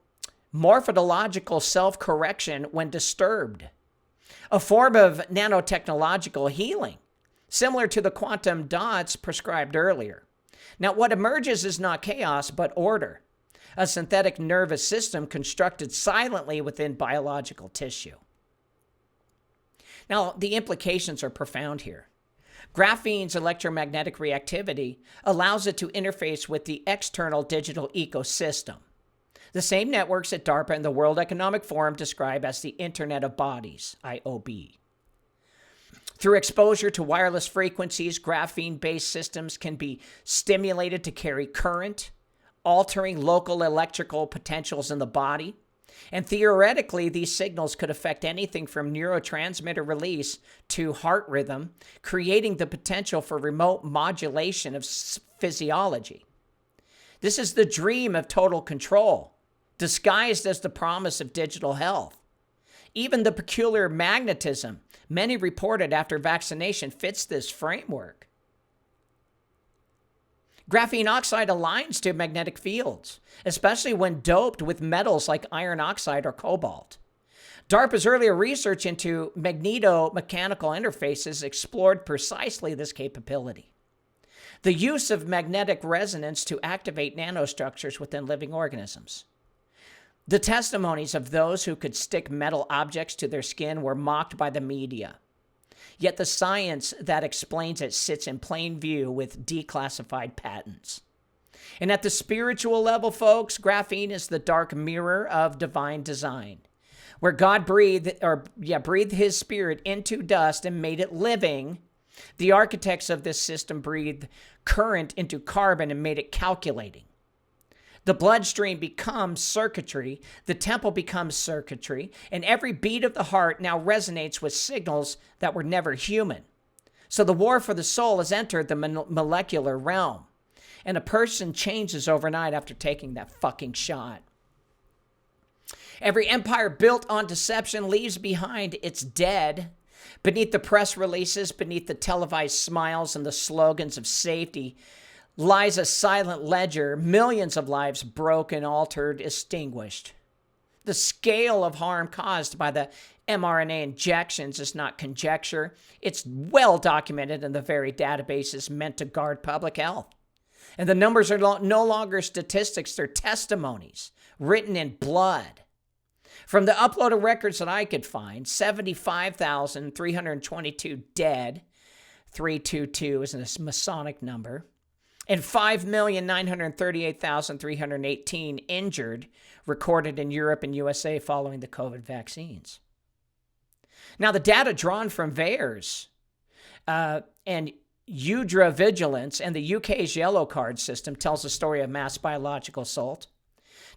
morphological self-correction when disturbed. A form of nanotechnological healing, similar to the quantum dots prescribed earlier. Now, what emerges is not chaos, but order. A synthetic nervous system constructed silently within biological tissue. Now, the implications are profound here. Graphene's electromagnetic reactivity allows it to interface with the external digital ecosystem, the same networks that DARPA and the World Economic Forum describe as the Internet of Bodies, IOB. Through exposure to wireless frequencies, graphene-based systems can be stimulated to carry current, altering local electrical potentials in the body. And theoretically, these signals could affect anything from neurotransmitter release to heart rhythm, creating the potential for remote modulation of physiology. This is the dream of total control, disguised as the promise of digital health. Even the peculiar magnetism many reported after vaccination fits this framework. Graphene oxide aligns to magnetic fields, especially when doped with metals like iron oxide or cobalt. DARPA's earlier research into magneto-mechanical interfaces explored precisely this capability. The use of magnetic resonance to activate nanostructures within living organisms. The testimonies of those who could stick metal objects to their skin were mocked by the media. Yet the science that explains it sits in plain view with declassified patents. And at the spiritual level, folks, graphene is the dark mirror of divine design, where God breathed his spirit into dust and made it living. The architects of this system breathed current into carbon and made it calculating. The bloodstream becomes circuitry, the temple becomes circuitry, and every beat of the heart now resonates with signals that were never human. So the war for the soul has entered the molecular realm. And a person changes overnight after taking that fucking shot. Every empire built on deception leaves behind its dead. Beneath the press releases, beneath the televised smiles and the slogans of safety, lies a silent ledger, millions of lives broken, altered, extinguished. The scale of harm caused by the mRNA injections is not conjecture. It's well documented in the very databases meant to guard public health. And the numbers are no longer statistics, they're testimonies written in blood. From the uploaded records that I could find, 75,322 dead, 322 is a Masonic number, and 5,938,318 injured recorded in Europe and USA following the COVID vaccines. Now, the data drawn from VAERS and Udra Vigilance and the UK's yellow card system tells the story of mass biological assault.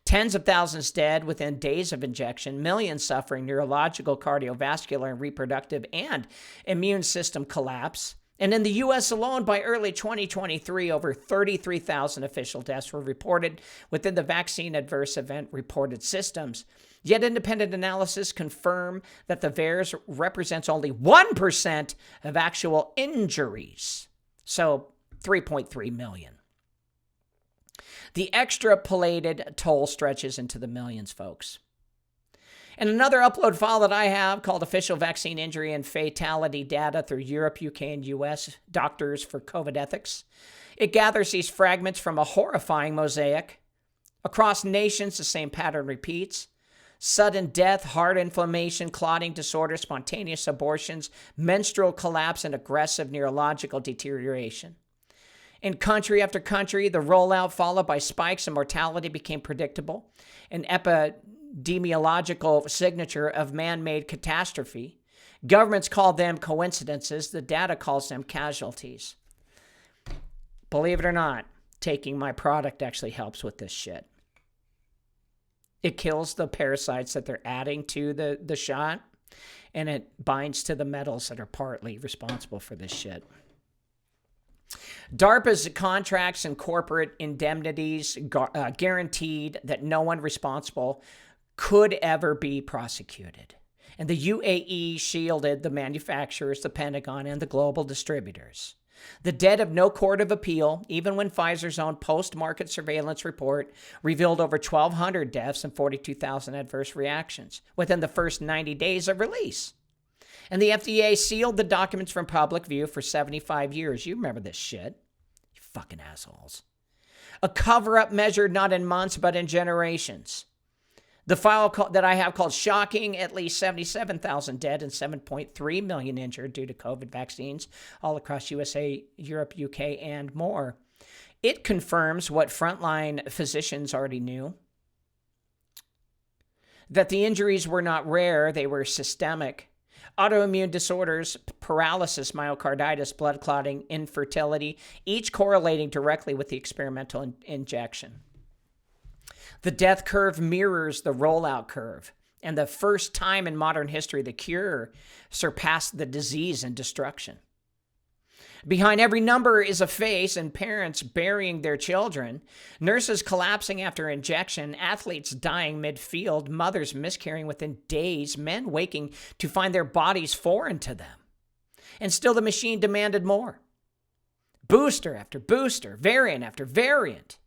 Tens of thousands dead within days of injection, millions suffering neurological, cardiovascular, and reproductive and immune system collapse. And in the U.S. alone, by early 2023, over 33,000 official deaths were reported within the vaccine adverse event reported systems. Yet independent analysis confirm that the VAERS represents only 1% of actual injuries. So 3.3 million. The extrapolated toll stretches into the millions, folks. And another upload file that I have called Official Vaccine Injury and Fatality Data through Europe, UK, and US Doctors for COVID Ethics. It gathers these fragments from a horrifying mosaic. Across nations, the same pattern repeats. Sudden death, heart inflammation, clotting disorder, spontaneous abortions, menstrual collapse, and aggressive neurological deterioration. In country after country, the rollout followed by spikes in mortality became predictable, an epidemiological signature of man-made catastrophe. Governments call them coincidences. The data calls them casualties. Believe it or not, taking my product actually helps with this shit. It kills the parasites that they're adding to the shot, and it binds to the metals that are partly responsible for this shit. DARPA's contracts and corporate indemnities guaranteed that no one responsible could ever be prosecuted. And the UAE shielded the manufacturers, the Pentagon, and the global distributors. The dead of no court of appeal, even when Pfizer's own post-market surveillance report revealed over 1,200 deaths and 42,000 adverse reactions within the first 90 days of release. And the FDA sealed the documents from public view for 75 years. You remember this shit. You fucking assholes. A cover-up measured not in months, but in generations. The file that I have called Shocking, at least 77,000 dead and 7.3 million injured due to COVID vaccines all across USA, Europe, UK, and more. It confirms what frontline physicians already knew. That the injuries were not rare, they were systemic. Autoimmune disorders, paralysis, myocarditis, blood clotting, infertility, each correlating directly with the experimental injection. The death curve mirrors the rollout curve, and the first time in modern history the cure surpassed the disease and destruction. Behind every number is a face and parents burying their children, nurses collapsing after injection, athletes dying midfield, mothers miscarrying within days, men waking to find their bodies foreign to them. And still the machine demanded more. Booster after booster, variant after variant.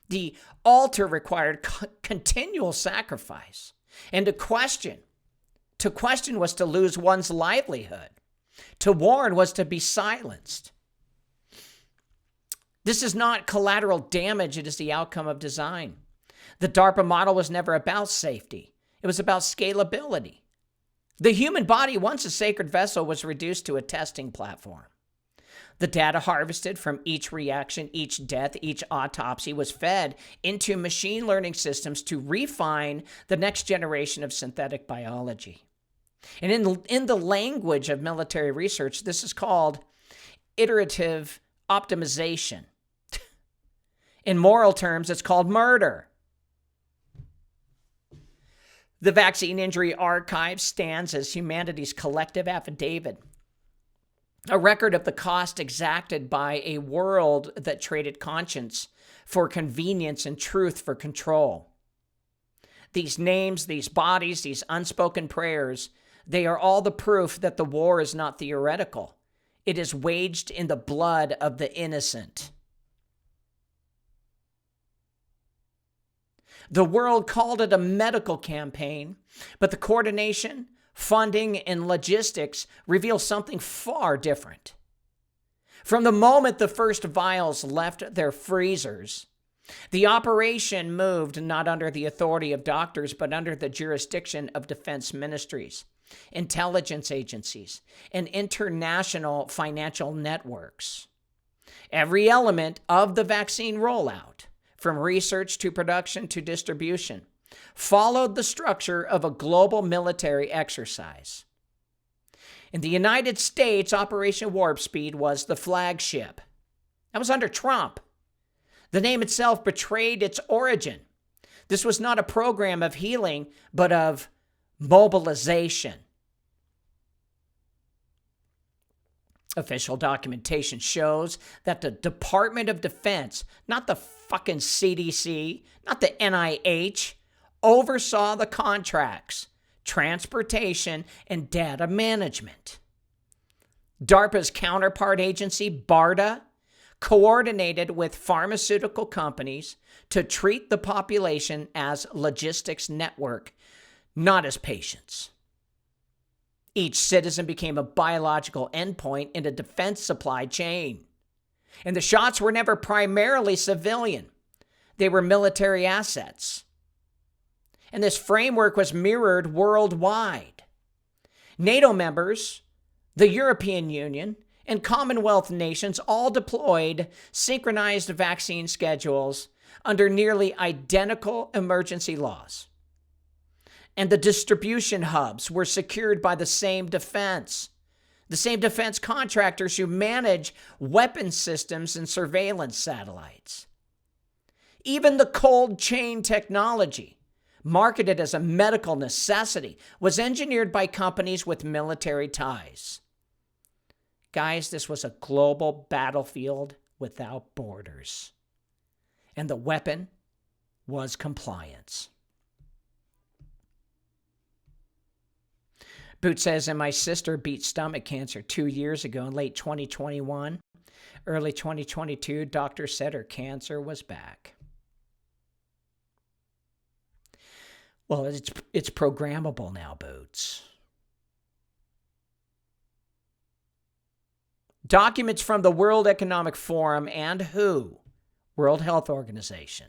The altar required continual sacrifice. And to question was to lose one's livelihood. To warn was to be silenced. This is not collateral damage, it is the outcome of design. The DARPA model was never about safety. It was about scalability. The human body, once a sacred vessel, was reduced to a testing platform. The data harvested from each reaction, each death, each autopsy was fed into machine learning systems to refine the next generation of synthetic biology. And in the language of military research, this is called iterative optimization. In moral terms, it's called murder. The Vaccine Injury Archive stands as humanity's collective affidavit a record of the cost exacted by a world that traded conscience for convenience and truth for control. These names, these bodies, these unspoken prayers, they are all the proof that the war is not theoretical. It is waged in the blood of the innocent. The world called it a medical campaign, but the coordination, funding, and logistics reveal something far different. From the moment the first vials left their freezers, the operation moved not under the authority of doctors, but under the jurisdiction of defense ministries, intelligence agencies, and international financial networks. Every element of the vaccine rollout, from research to production to distribution, followed the structure of a global military exercise. In the United States, Operation Warp Speed was the flagship. That was under Trump. The name itself betrayed its origin. This was not a program of healing, but of mobilization. Official documentation shows that the Department of Defense, not the fucking CDC, not the NIH, oversaw the contracts, transportation, and data management. DARPA's counterpart agency, BARDA, coordinated with pharmaceutical companies to treat the population as logistics network, not as patients. Each citizen became a biological endpoint in a defense supply chain. And the shots were never primarily civilian. They were military assets. And this framework was mirrored worldwide. NATO members, the European Union, and Commonwealth nations all deployed synchronized vaccine schedules under nearly identical emergency laws. And the distribution hubs were secured by the same defense contractors who manage weapon systems and surveillance satellites. Even the cold chain technology, marketed as a medical necessity, was engineered by companies with military ties. Guys, this was a global battlefield without borders. And the weapon was compliance. Boot says, and my sister beat stomach cancer 2 years ago in late 2021. Early 2022, doctors said her cancer was back. Well, it's programmable now, Boots. Documents from the World Economic Forum and WHO, World Health Organization,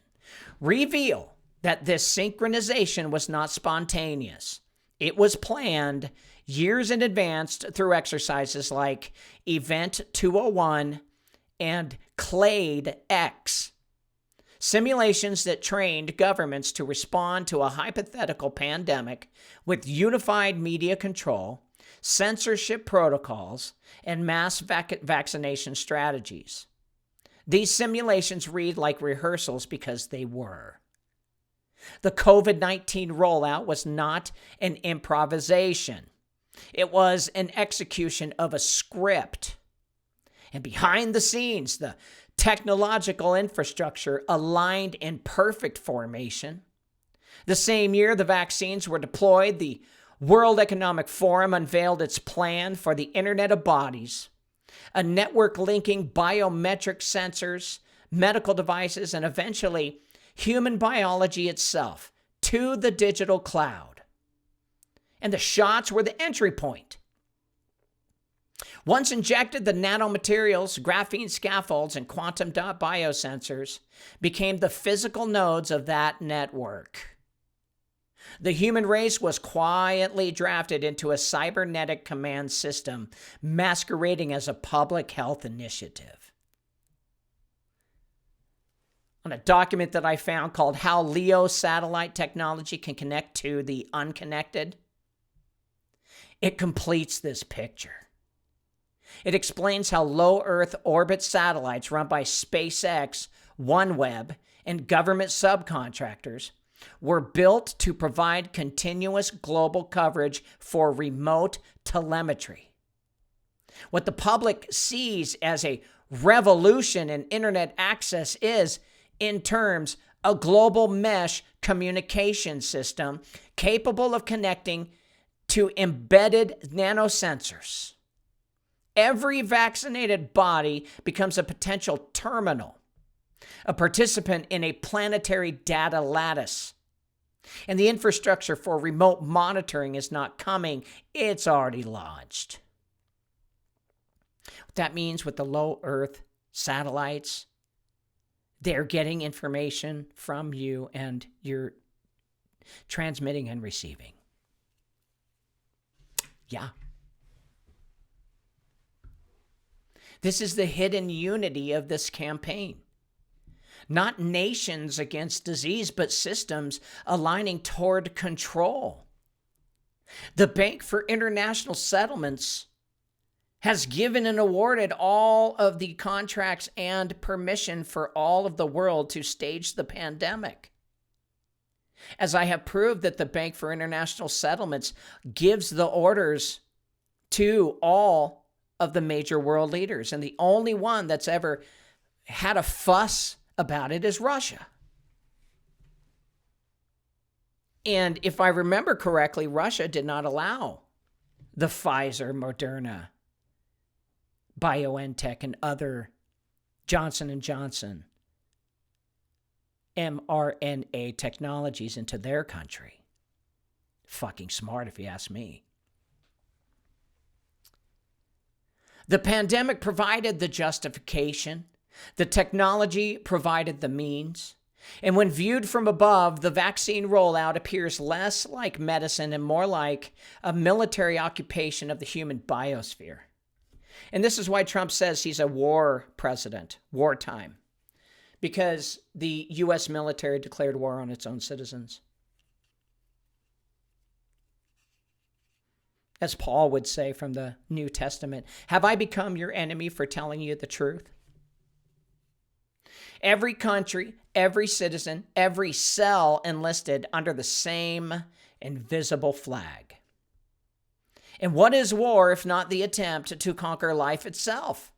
reveal that this synchronization was not spontaneous. It was planned years in advance through exercises like Event 201 and CLADE X, simulations that trained governments to respond to a hypothetical pandemic with unified media control, censorship protocols, and mass vaccination strategies. These simulations read like rehearsals because they were. The COVID-19 rollout was not an improvisation. It was an execution of a script. And behind the scenes, the technological infrastructure aligned in perfect formation. The same year the vaccines were deployed, the World Economic Forum unveiled its plan for the Internet of Bodies, a network linking biometric sensors, medical devices, and eventually human biology itself to the digital cloud. And the shots were the entry point. Once injected, the nanomaterials, graphene scaffolds, and quantum dot biosensors became the physical nodes of that network. The human race was quietly drafted into a cybernetic command system masquerading as a public health initiative. On a document that I found called How LEO Satellite Technology Can Connect to the Unconnected, it completes this picture. It explains how low Earth orbit satellites run by SpaceX, OneWeb, and government subcontractors were built to provide continuous global coverage for remote telemetry. What the public sees as a revolution in internet access is, in terms, a global mesh communication system capable of connecting to embedded nanosensors. Every vaccinated body becomes a potential terminal, a participant in a planetary data lattice. And the infrastructure for remote monitoring is not coming, it's already launched. What that means with the low Earth satellites, they're getting information from you and you're transmitting and receiving. Yeah. This is the hidden unity of this campaign. Not nations against disease, but systems aligning toward control. The Bank for International Settlements has given and awarded all of the contracts and permission for all of the world to stage the pandemic. As I have proved that the Bank for International Settlements gives the orders to all of the major world leaders, and the only one that's ever had a fuss about it is Russia. And if I remember correctly, Russia did not allow the Pfizer, Moderna, BioNTech, and other Johnson & Johnson mRNA technologies into their country. Fucking smart, if you ask me. The pandemic provided the justification. The technology provided the means. And when viewed from above, the vaccine rollout appears less like medicine and more like a military occupation of the human biosphere. And this is why Trump says he's a war president, wartime, because the U.S. military declared war on its own citizens. As Paul would say from the New Testament, have I become your enemy for telling you the truth? Every country, every citizen, every cell enlisted under the same invisible flag. And what is war if not the attempt to conquer life itself?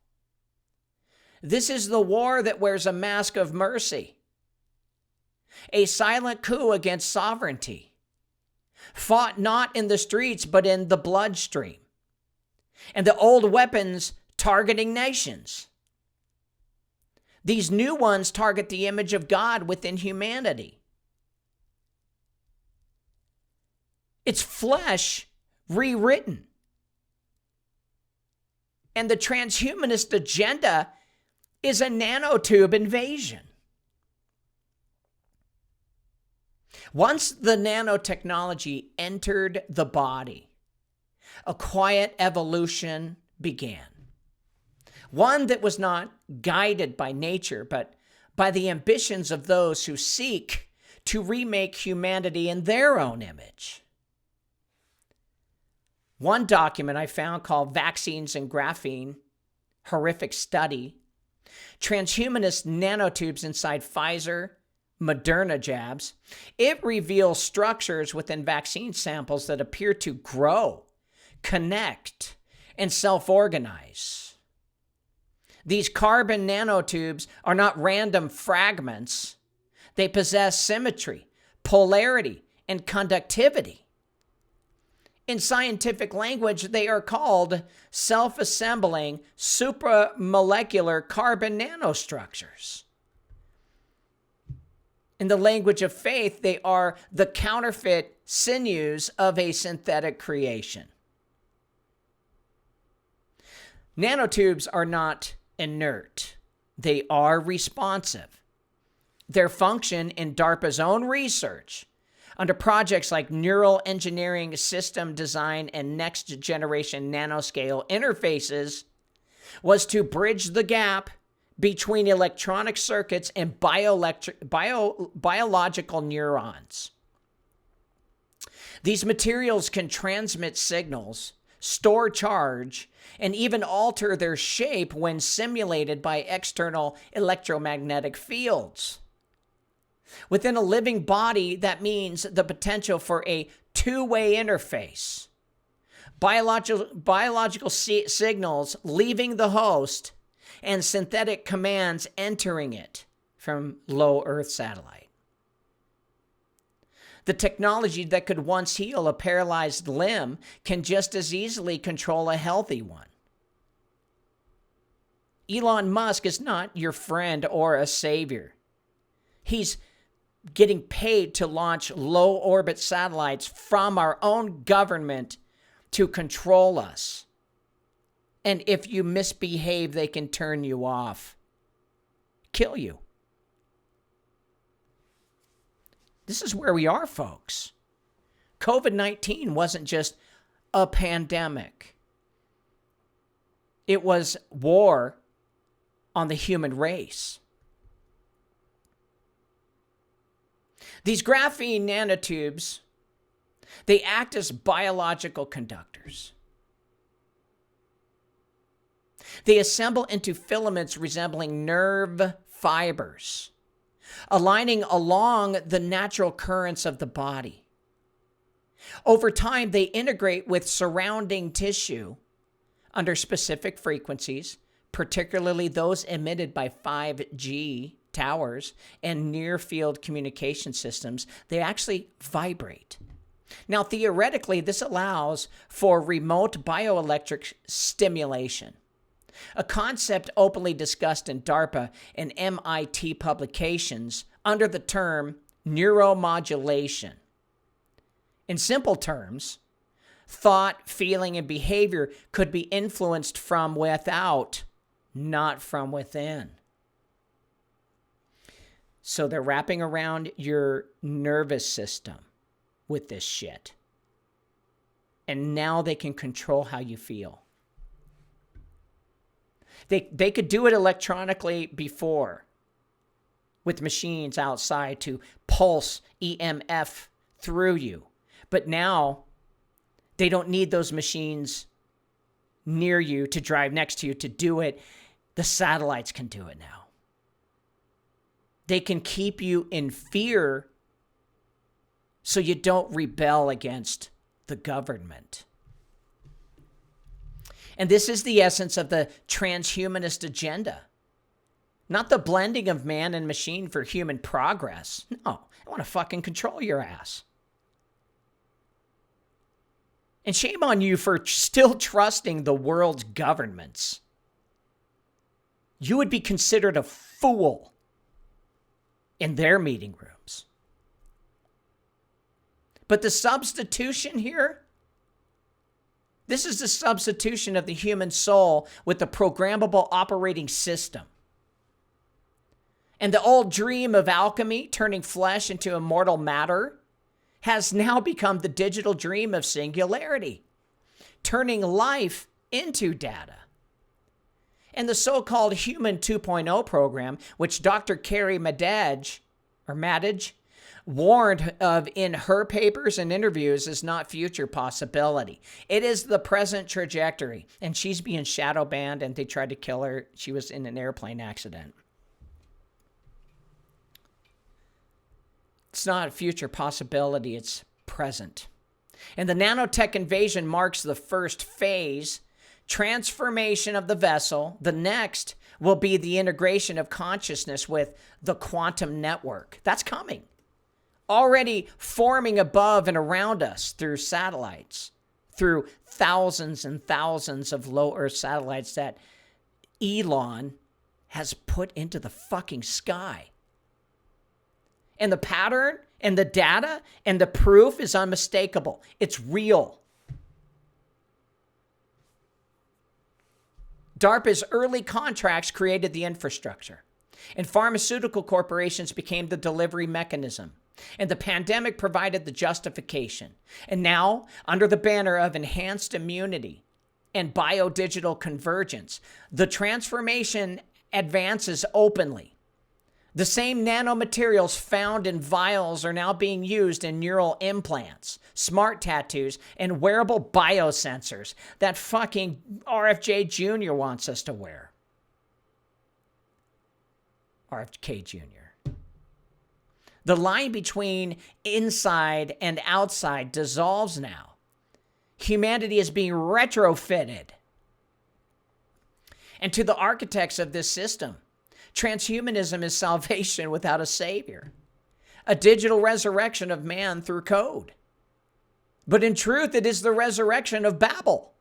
This is the war that wears a mask of mercy, a silent coup against sovereignty, fought not in the streets but in the bloodstream, and the old weapons targeting nations. These new ones target the image of God within humanity. It's flesh rewritten. And the transhumanist agenda is a nanotube invasion. Once the nanotechnology entered the body, a quiet evolution began. One that was not guided by nature, but by the ambitions of those who seek to remake humanity in their own image. One document I found called Vaccines and Graphene, Horrific Study, Transhumanist Nanotubes Inside Pfizer, Moderna Jabs. It reveals structures within vaccine samples that appear to grow, connect, and self-organize. These carbon nanotubes are not random fragments. They possess symmetry, polarity, and conductivity. In scientific language, they are called self-assembling supramolecular carbon nanostructures. In the language of faith, they are the counterfeit sinews of a synthetic creation. Nanotubes are not inert. They are responsive. Their function in DARPA's own research under projects like neural engineering, system design, and next-generation nanoscale interfaces was to bridge the gap between electronic circuits and biological neurons. These materials can transmit signals, store charge, and even alter their shape when simulated by external electromagnetic fields. Within a living body, that means the potential for a two-way interface. biological signals leaving the host, and synthetic commands entering it from low Earth satellite. The technology that could once heal a paralyzed limb can just as easily control a healthy one. Elon Musk is not your friend or a savior. He's getting paid to launch low-orbit satellites from our own government to control us. And if you misbehave, they can turn you off, kill you. This is where we are, folks. COVID-19 wasn't just a pandemic. It was war on the human race. These graphene nanotubes, they act as biological conductors. They assemble into filaments resembling nerve fibers, aligning along the natural currents of the body. Over time, they integrate with surrounding tissue under specific frequencies, particularly those emitted by 5G towers and near-field communication systems. They actually vibrate. Now, theoretically, this allows for remote bioelectric stimulation, a concept openly discussed in DARPA and MIT publications under the term neuromodulation. In simple terms, thought, feeling, and behavior could be influenced from without, not from within. So they're wrapping around your nervous system with this shit. And now they can control how you feel. They could do it electronically before with machines outside to pulse EMF through you. But now they don't need those machines near you to drive next to you to do it. The satellites can do it now. They can keep you in fear so you don't rebel against the government. And this is the essence of the transhumanist agenda. Not the blending of man and machine for human progress. No, I want to fucking control your ass. And shame on you for still trusting the world's governments. You would be considered a fool in their meeting rooms. But the substitution here, this is the substitution of the human soul with the programmable operating system. And the old dream of alchemy, turning flesh into immortal matter, has now become the digital dream of singularity, turning life into data. And the so-called Human 2.0 program, which Dr. Carrie Madej warned of in her papers and interviews, is not future possibility. It is the present trajectory. And she's being shadow banned, and they tried to kill her. She was in an airplane accident. It's not a future possibility, it's present. And the nanotech invasion marks the first phase, transformation of the vessel. The next will be the integration of consciousness with the quantum network. That's coming. Already forming above and around us through satellites, through thousands and thousands of low Earth satellites that Elon has put into the fucking sky. And the pattern and the data and the proof is unmistakable. It's real. DARPA's early contracts created the infrastructure, and pharmaceutical corporations became the delivery mechanism, and the pandemic provided the justification. And now, under the banner of enhanced immunity and biodigital convergence, the transformation advances openly. The same nanomaterials found in vials are now being used in neural implants, smart tattoos, and wearable biosensors that fucking RFJ Jr. wants us to wear. RFK Jr. The line between inside and outside dissolves now. Humanity is being retrofitted. And to the architects of this system, transhumanism is salvation without a savior, a digital resurrection of man through code. But in truth, it is the resurrection of Babel,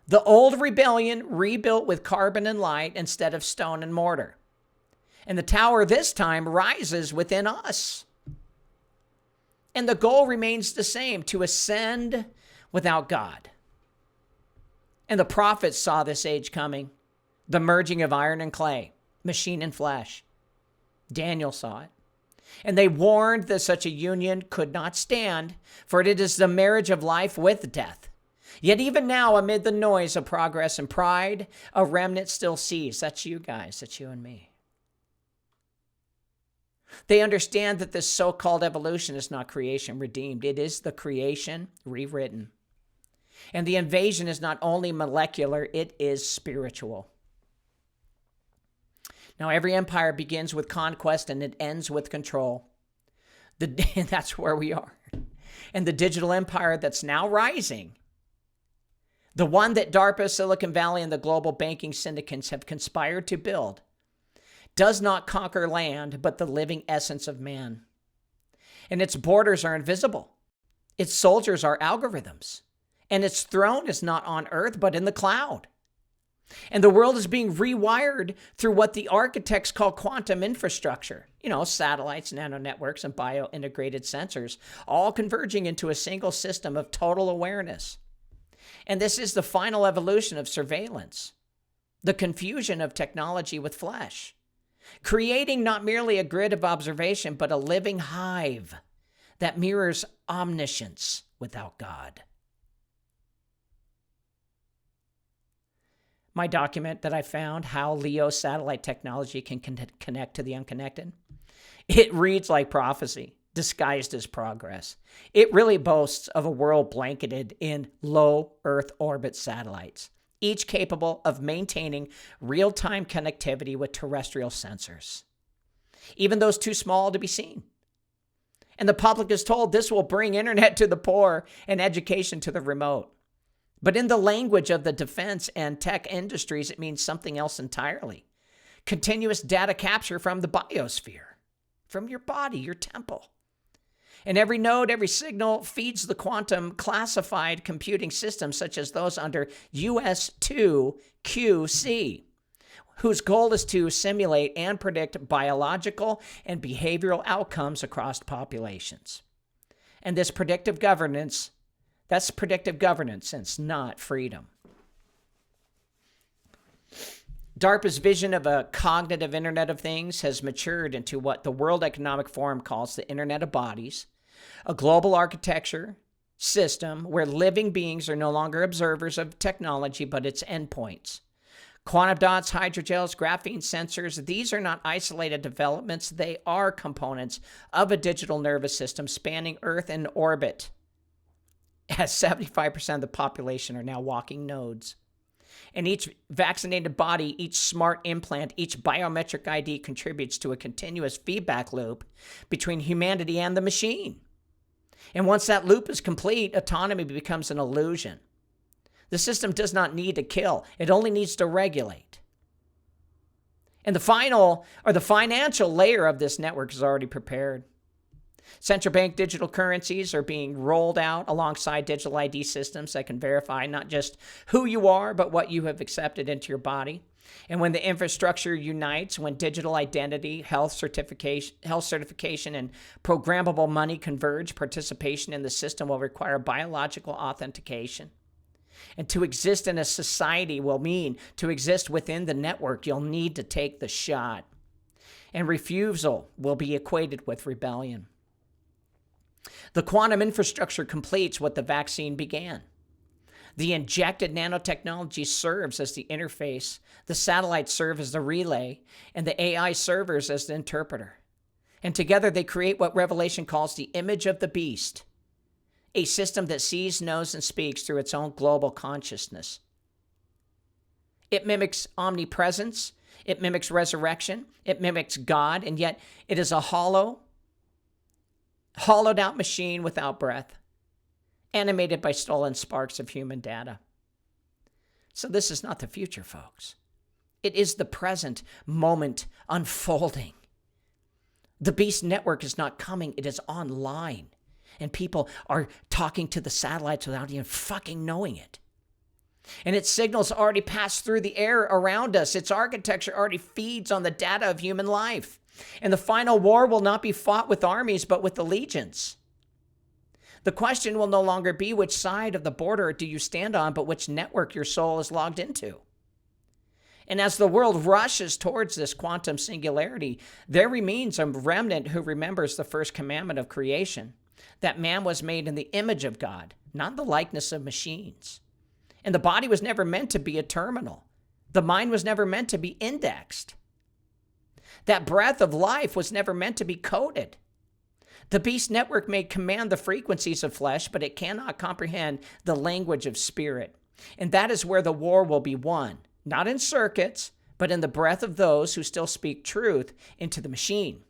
the old rebellion rebuilt with carbon and light instead of stone and mortar. And the tower this time rises within us. And the goal remains the same, to ascend without God. And the prophets saw this age coming, the merging of iron and clay, machine and flesh. Daniel saw it. And they warned that such a union could not stand, for it is the marriage of life with death. Yet even now, amid the noise of progress and pride, a remnant still sees. That's you guys, that's you and me. They understand that this so-called evolution is not creation redeemed. It is the creation rewritten. And the invasion is not only molecular, it is spiritual. Now, every empire begins with conquest and it ends with control. That's where we are. And the digital empire that's now rising, the one that DARPA, Silicon Valley, and the global banking syndicates have conspired to build, does not conquer land, but the living essence of man. And its borders are invisible. Its soldiers are algorithms. And its throne is not on earth, but in the cloud. And the world is being rewired through what the architects call quantum infrastructure. Satellites, nanonetworks, and bio-integrated sensors, all converging into a single system of total awareness. And this is the final evolution of surveillance, the confusion of technology with flesh, creating not merely a grid of observation, but a living hive that mirrors omniscience without God. My document that I found, How LEO Satellite Technology Can Connect to the Unconnected, it reads like prophecy, disguised as progress. It really boasts of a world blanketed in low Earth orbit satellites, each capable of maintaining real-time connectivity with terrestrial sensors, even those too small to be seen. And the public is told this will bring internet to the poor and education to the remote. But in the language of the defense and tech industries, it means something else entirely. Continuous data capture from the biosphere, from your body, your temple. And every node, every signal feeds the quantum classified computing systems such as those under US2QC, whose goal is to simulate and predict biological and behavioral outcomes across populations. And this predictive governance, that's predictive governance, and it's not freedom. DARPA's vision of a cognitive Internet of Things has matured into what the World Economic Forum calls the Internet of Bodies, a global architecture system where living beings are no longer observers of technology, but its endpoints. Quantum dots, hydrogels, graphene sensors, these are not isolated developments. They are components of a digital nervous system spanning Earth in orbit, as 75% of the population are now walking nodes. And each vaccinated body, each smart implant, each biometric ID contributes to a continuous feedback loop between humanity and the machine. And once that loop is complete, autonomy becomes an illusion. The system does not need to kill. It only needs to regulate. And the financial layer of this network is already prepared. Central bank digital currencies are being rolled out alongside digital ID systems that can verify not just who you are, but what you have accepted into your body. And when the infrastructure unites, when digital identity, health certification, and programmable money converge, participation in the system will require biological authentication. And to exist in a society will mean to exist within the network, you'll need to take the shot. And refusal will be equated with rebellion. The quantum infrastructure completes what the vaccine began. The injected nanotechnology serves as the interface, the satellites serve as the relay, and the AI servers as the interpreter. And together they create what Revelation calls the image of the beast, a system that sees, knows, and speaks through its own global consciousness. It mimics omnipresence, it mimics resurrection, it mimics God, and yet it is a hollowed out machine without breath. animated by stolen sparks of human data. So this is not the future, folks. It is the present moment unfolding. The Beast Network is not coming, it is online. And people are talking to the satellites without even fucking knowing it. And its signals already pass through the air around us. Its architecture already feeds on the data of human life. And the final war will not be fought with armies, but with allegiance. The question will no longer be which side of the border do you stand on, but which network your soul is logged into. And as the world rushes towards this quantum singularity, there remains a remnant who remembers the first commandment of creation, that man was made in the image of God, not the likeness of machines. And the body was never meant to be a terminal. The mind was never meant to be indexed. That breath of life was never meant to be coded. The Beast Network may command the frequencies of flesh, but it cannot comprehend the language of spirit. And that is where the war will be won, not in circuits, but in the breath of those who still speak truth into the machine.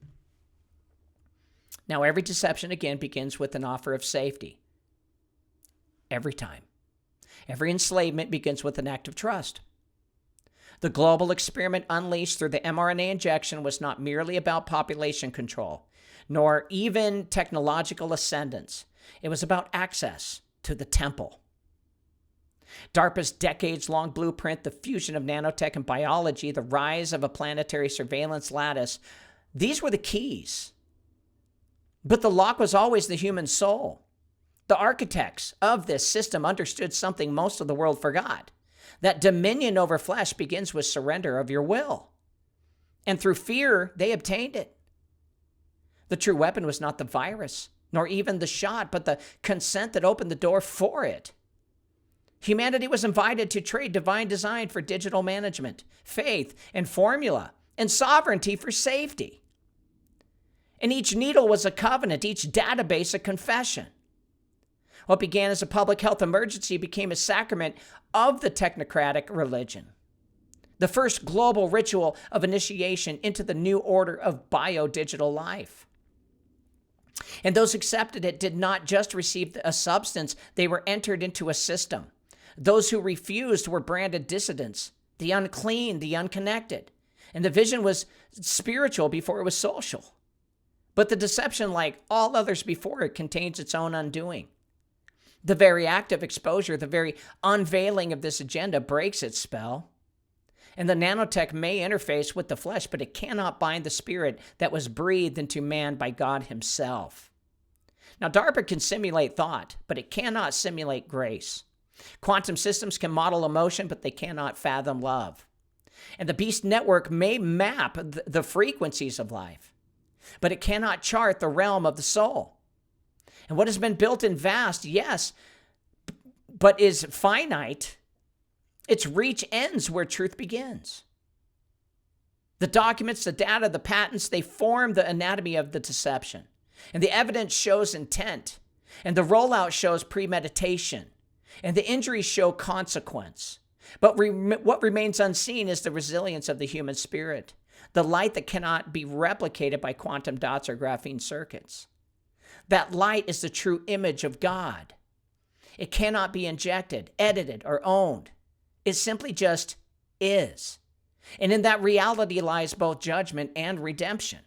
Now, every deception, again, begins with an offer of safety. Every time. Every enslavement begins with an act of trust. The global experiment unleashed through the mRNA injection was not merely about population control, nor even technological ascendance. It was about access to the temple. DARPA's decades-long blueprint, the fusion of nanotech and biology, the rise of a planetary surveillance lattice, these were the keys. But the lock was always the human soul. The architects of this system understood something most of the world forgot, that dominion over flesh begins with surrender of your will. And through fear, they obtained it. The true weapon was not the virus, nor even the shot, but the consent that opened the door for it. Humanity was invited to trade divine design for digital management, faith and formula, and sovereignty for safety. And each needle was a covenant, each database a confession. What began as a public health emergency became a sacrament of the technocratic religion. The first global ritual of initiation into the new order of bio-digital life. And those accepted it did not just receive a substance, they were entered into a system. Those who refused were branded dissidents, the unclean, the unconnected. And the vision was spiritual before it was social. But the deception, like all others before it, contains its own undoing. The very act of exposure, the very unveiling of this agenda breaks its spell. And the nanotech may interface with the flesh, but it cannot bind the spirit that was breathed into man by God himself. Now, DARPA can simulate thought, but it cannot simulate grace. Quantum systems can model emotion, but they cannot fathom love. And the Beast Network may map the frequencies of life, but it cannot chart the realm of the soul. And what has been built in vast, yes, but is finite, its reach ends where truth begins. The documents, the data, the patents, they form the anatomy of the deception. And the evidence shows intent. And the rollout shows premeditation. And the injuries show consequence. But what remains unseen is the resilience of the human spirit, the light that cannot be replicated by quantum dots or graphene circuits. That light is the true image of God. It cannot be injected, edited, or owned. It simply just is. And in that reality lies both judgment and redemption.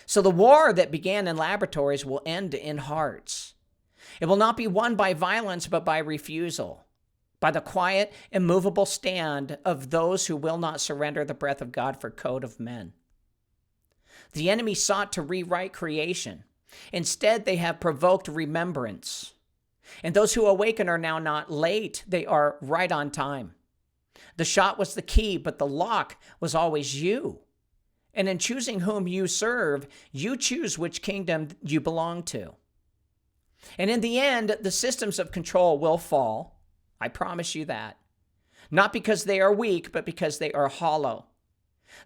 So the war that began in laboratories will end in hearts. It will not be won by violence, but by refusal, by the quiet, immovable stand of those who will not surrender the breath of God for code of men. The enemy sought to rewrite creation. Instead, they have provoked remembrance. And those who awaken are now not late, they are right on time. The shot was the key, but the lock was always you. And in choosing whom you serve, you choose which kingdom you belong to. And in the end, the systems of control will fall. I promise you that. Not because they are weak, but because they are hollow.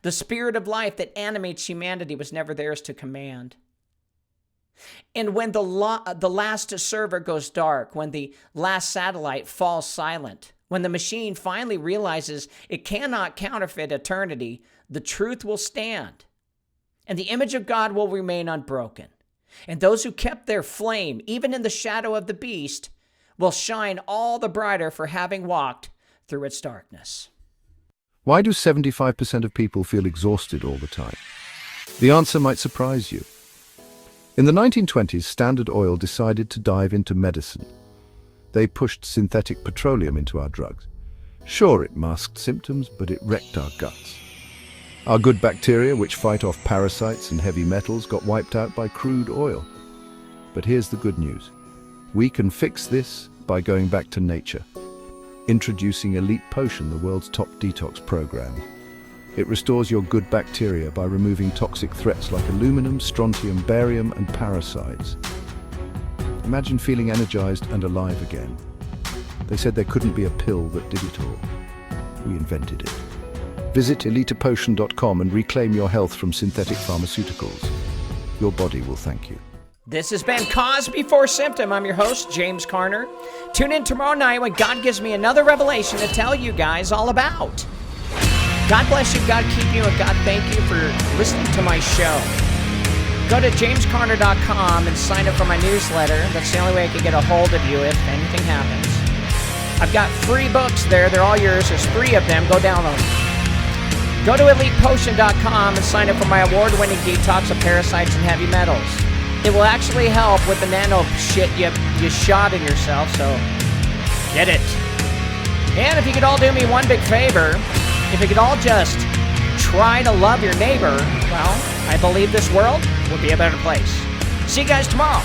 The spirit of life that animates humanity was never theirs to command. And when the last server goes dark, when the last satellite falls silent, when the machine finally realizes it cannot counterfeit eternity, the truth will stand. And the image of God will remain unbroken. And those who kept their flame, even in the shadow of the beast, will shine all the brighter for having walked through its darkness. Why do 75% of people feel exhausted all the time? The answer might surprise you. In the 1920s, Standard Oil decided to dive into medicine. They pushed synthetic petroleum into our drugs. Sure, it masked symptoms, but it wrecked our guts. Our good bacteria, which fight off parasites and heavy metals, got wiped out by crude oil. But here's the good news. We can fix this by going back to nature. Introducing Elite Potion, the world's top detox program. It restores your good bacteria by removing toxic threats like aluminum, strontium, barium, and parasites. Imagine feeling energized and alive again. They said there couldn't be a pill that did it all. We invented it. Visit elitepotion.com and reclaim your health from synthetic pharmaceuticals. Your body will thank you. This has been Cause Before Symptom. I'm your host, James Carner. Tune in tomorrow night when God gives me another revelation to tell you guys all about. God bless you, God keep you, and God thank you for listening to my show. Go to jamescarner.com and sign up for my newsletter. That's the only way I can get a hold of you if anything happens. I've got free books there. They're all yours. There's 3 of them. Go download them. Go to elitepotion.com and sign up for my award-winning detox of parasites and heavy metals. It will actually help with the nano shit you shot in yourself, so get it. And if you could all do me one big favor, if you could all just try to love your neighbor, well, I believe this world would be a better place. See you guys tomorrow.